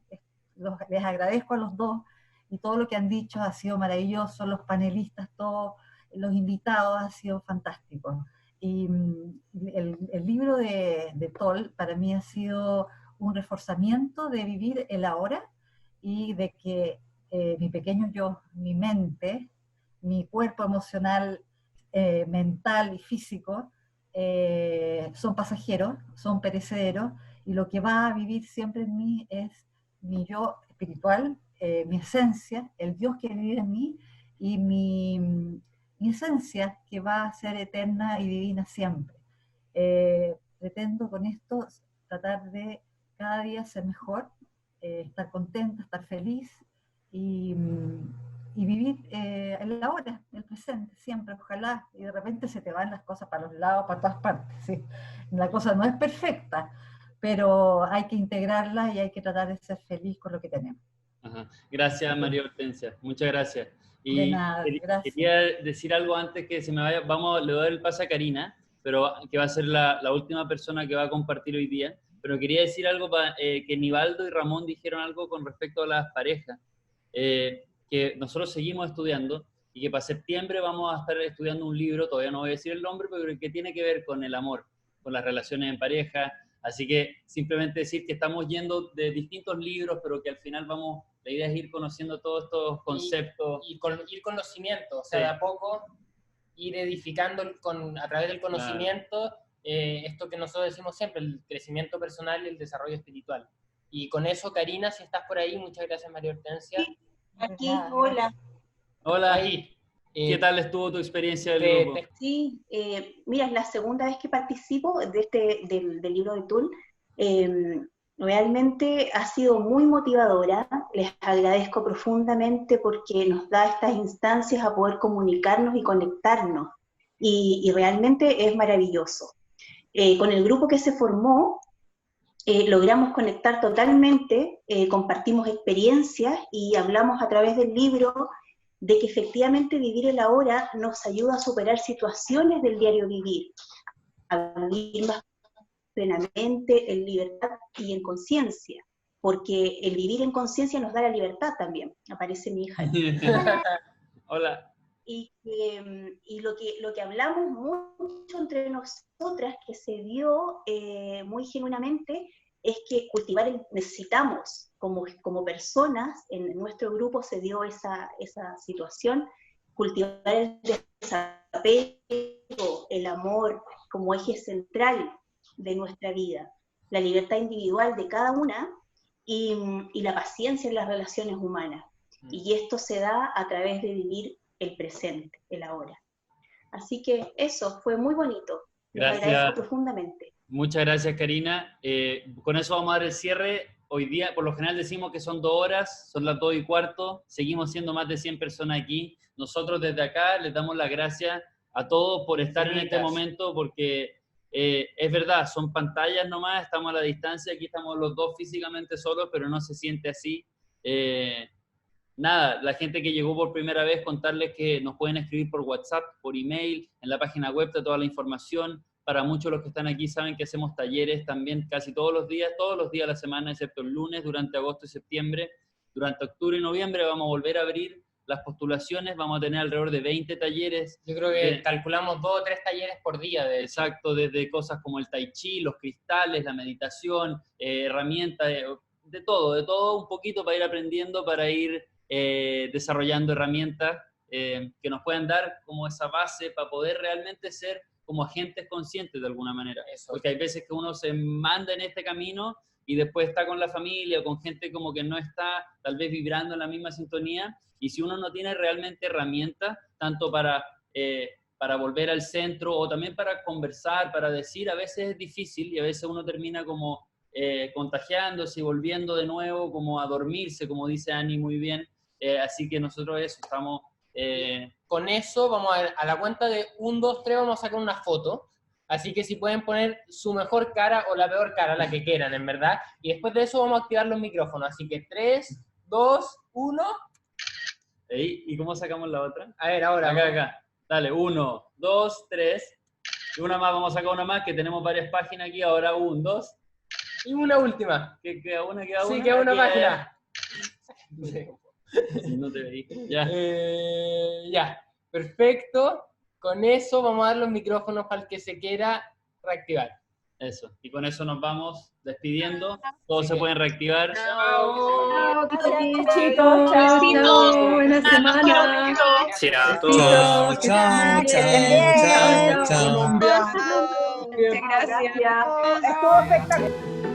Speaker 9: les agradezco a los dos, y todo lo que han dicho ha sido maravilloso, los panelistas, todos los invitados, ha sido fantástico. Y el libro de Toll para mí ha sido un reforzamiento de vivir el ahora y de que mi pequeño yo, mi mente, mi cuerpo emocional mental y físico, son pasajeros, son perecederos, y lo que va a vivir siempre en mí es mi yo espiritual, mi esencia, el Dios que vive en mí, y mi esencia que va a ser eterna y divina siempre. Pretendo con esto tratar de cada día ser mejor, estar contenta, estar feliz y vivir en la hora, el presente, siempre, ojalá, y de repente se te van las cosas para los lados, para todas partes, ¿sí? La cosa no es perfecta, pero hay que integrarla y hay que tratar de ser feliz con lo que tenemos.
Speaker 1: Ajá. Gracias, María Hortensia, muchas gracias. Y
Speaker 9: de nada, gracias.
Speaker 1: Quería decir algo antes que se me vaya, le doy el pase a Karina, pero que va a ser la última persona que va a compartir hoy día, pero quería decir algo, que Nivaldo y Ramón dijeron algo con respecto a las parejas, que nosotros seguimos estudiando y que para septiembre vamos a estar estudiando un libro, todavía no voy a decir el nombre, pero que tiene que ver con el amor, con las relaciones en pareja. Así que simplemente decir que estamos yendo de distintos libros, pero que al final la idea es ir conociendo todos estos conceptos.
Speaker 2: Ir con los cimientos, o sea, de a poco ir edificando a través del conocimiento, esto que nosotros decimos siempre, el crecimiento personal y el desarrollo espiritual. Y con eso, Karina, si estás por ahí, muchas gracias, María Hortensia.
Speaker 6: Sí, aquí, hola.
Speaker 1: Hola, ¿qué tal estuvo tu experiencia del grupo?
Speaker 6: Sí, mira, es la segunda vez que participo del libro de Tul. Realmente ha sido muy motivadora, les agradezco profundamente porque nos da estas instancias a poder comunicarnos y conectarnos, y realmente es maravilloso. Con el grupo que se formó, logramos conectar totalmente, compartimos experiencias y hablamos a través del libro de que efectivamente vivir el ahora nos ayuda a superar situaciones del diario vivir, a vivir más plenamente en libertad y en conciencia, porque el vivir en conciencia nos da la libertad también. Aparece mi hija.
Speaker 1: Hola.
Speaker 6: Y lo que hablamos mucho entre nosotras, que se dio muy genuinamente, es que necesitamos, como personas, en nuestro grupo se dio esa situación, cultivar el desapego, el amor como eje central de nuestra vida, la libertad individual de cada una y la paciencia en las relaciones humanas. Y esto se da a través de vivir el presente, el ahora. Así que eso fue muy bonito.
Speaker 1: Gracias.
Speaker 6: Les agradezco profundamente.
Speaker 1: Muchas gracias, Karina. Con eso vamos a dar el cierre. Hoy día, por lo general decimos que son 2 horas, son las 2:15, seguimos siendo más de 100 personas aquí. Nosotros desde acá les damos las gracias a todos por estar en este momento, porque es verdad, son pantallas nomás, estamos a la distancia, aquí estamos los dos físicamente solos, pero no se siente así. Nada, la gente que llegó por primera vez, contarles que nos pueden escribir por WhatsApp, por email, en la página web está toda la información. Para muchos de los que están aquí saben que hacemos talleres también casi todos los días a la semana, excepto el lunes, durante agosto y septiembre. Durante octubre y noviembre vamos a volver a abrir las postulaciones, vamos a tener alrededor de 20 talleres.
Speaker 2: Yo creo que calculamos 2 o 3 talleres por día.
Speaker 1: Exacto, desde cosas como el tai chi, los cristales, la meditación, herramientas, de todo un poquito para ir aprendiendo, para ir desarrollando herramientas que nos puedan dar como esa base para poder realmente ser como agentes conscientes de alguna manera. Porque hay veces que uno se manda en este camino y después está con la familia o con gente como que no está tal vez vibrando en la misma sintonía, y si uno no tiene realmente herramientas, tanto para volver al centro o también para conversar, para decir, a veces es difícil y a veces uno termina como contagiándose y volviendo de nuevo como a dormirse, como dice Ani muy bien. Así que nosotros estamos...
Speaker 2: Con eso vamos a la cuenta de 1, 2, 3 vamos a sacar una foto, así que si pueden poner su mejor cara o la peor cara, la que quieran, en verdad, y después de eso vamos a activar los micrófonos, así que 3, 2, 1.
Speaker 1: ¿Y cómo sacamos la otra?
Speaker 2: A ver, ahora.
Speaker 1: Acá. Dale, 1, 2, 3. Y una más, vamos a sacar una más, que tenemos varias páginas aquí, ahora 1, 2.
Speaker 2: Y una última.
Speaker 1: ¿Que queda una?
Speaker 2: Sí, queda una página.
Speaker 1: No te veí. Ya.
Speaker 2: Ya, perfecto. Con eso vamos a dar los micrófonos para el que se quiera reactivar.
Speaker 1: Eso. Y con eso nos vamos despidiendo. Todos se pueden reactivar.
Speaker 2: Chao.
Speaker 6: Chicos, chao, chao, buena semana.
Speaker 10: Chao, chao, chao, chao, chao.
Speaker 6: Muchas gracias.
Speaker 9: Estuvo espectacular.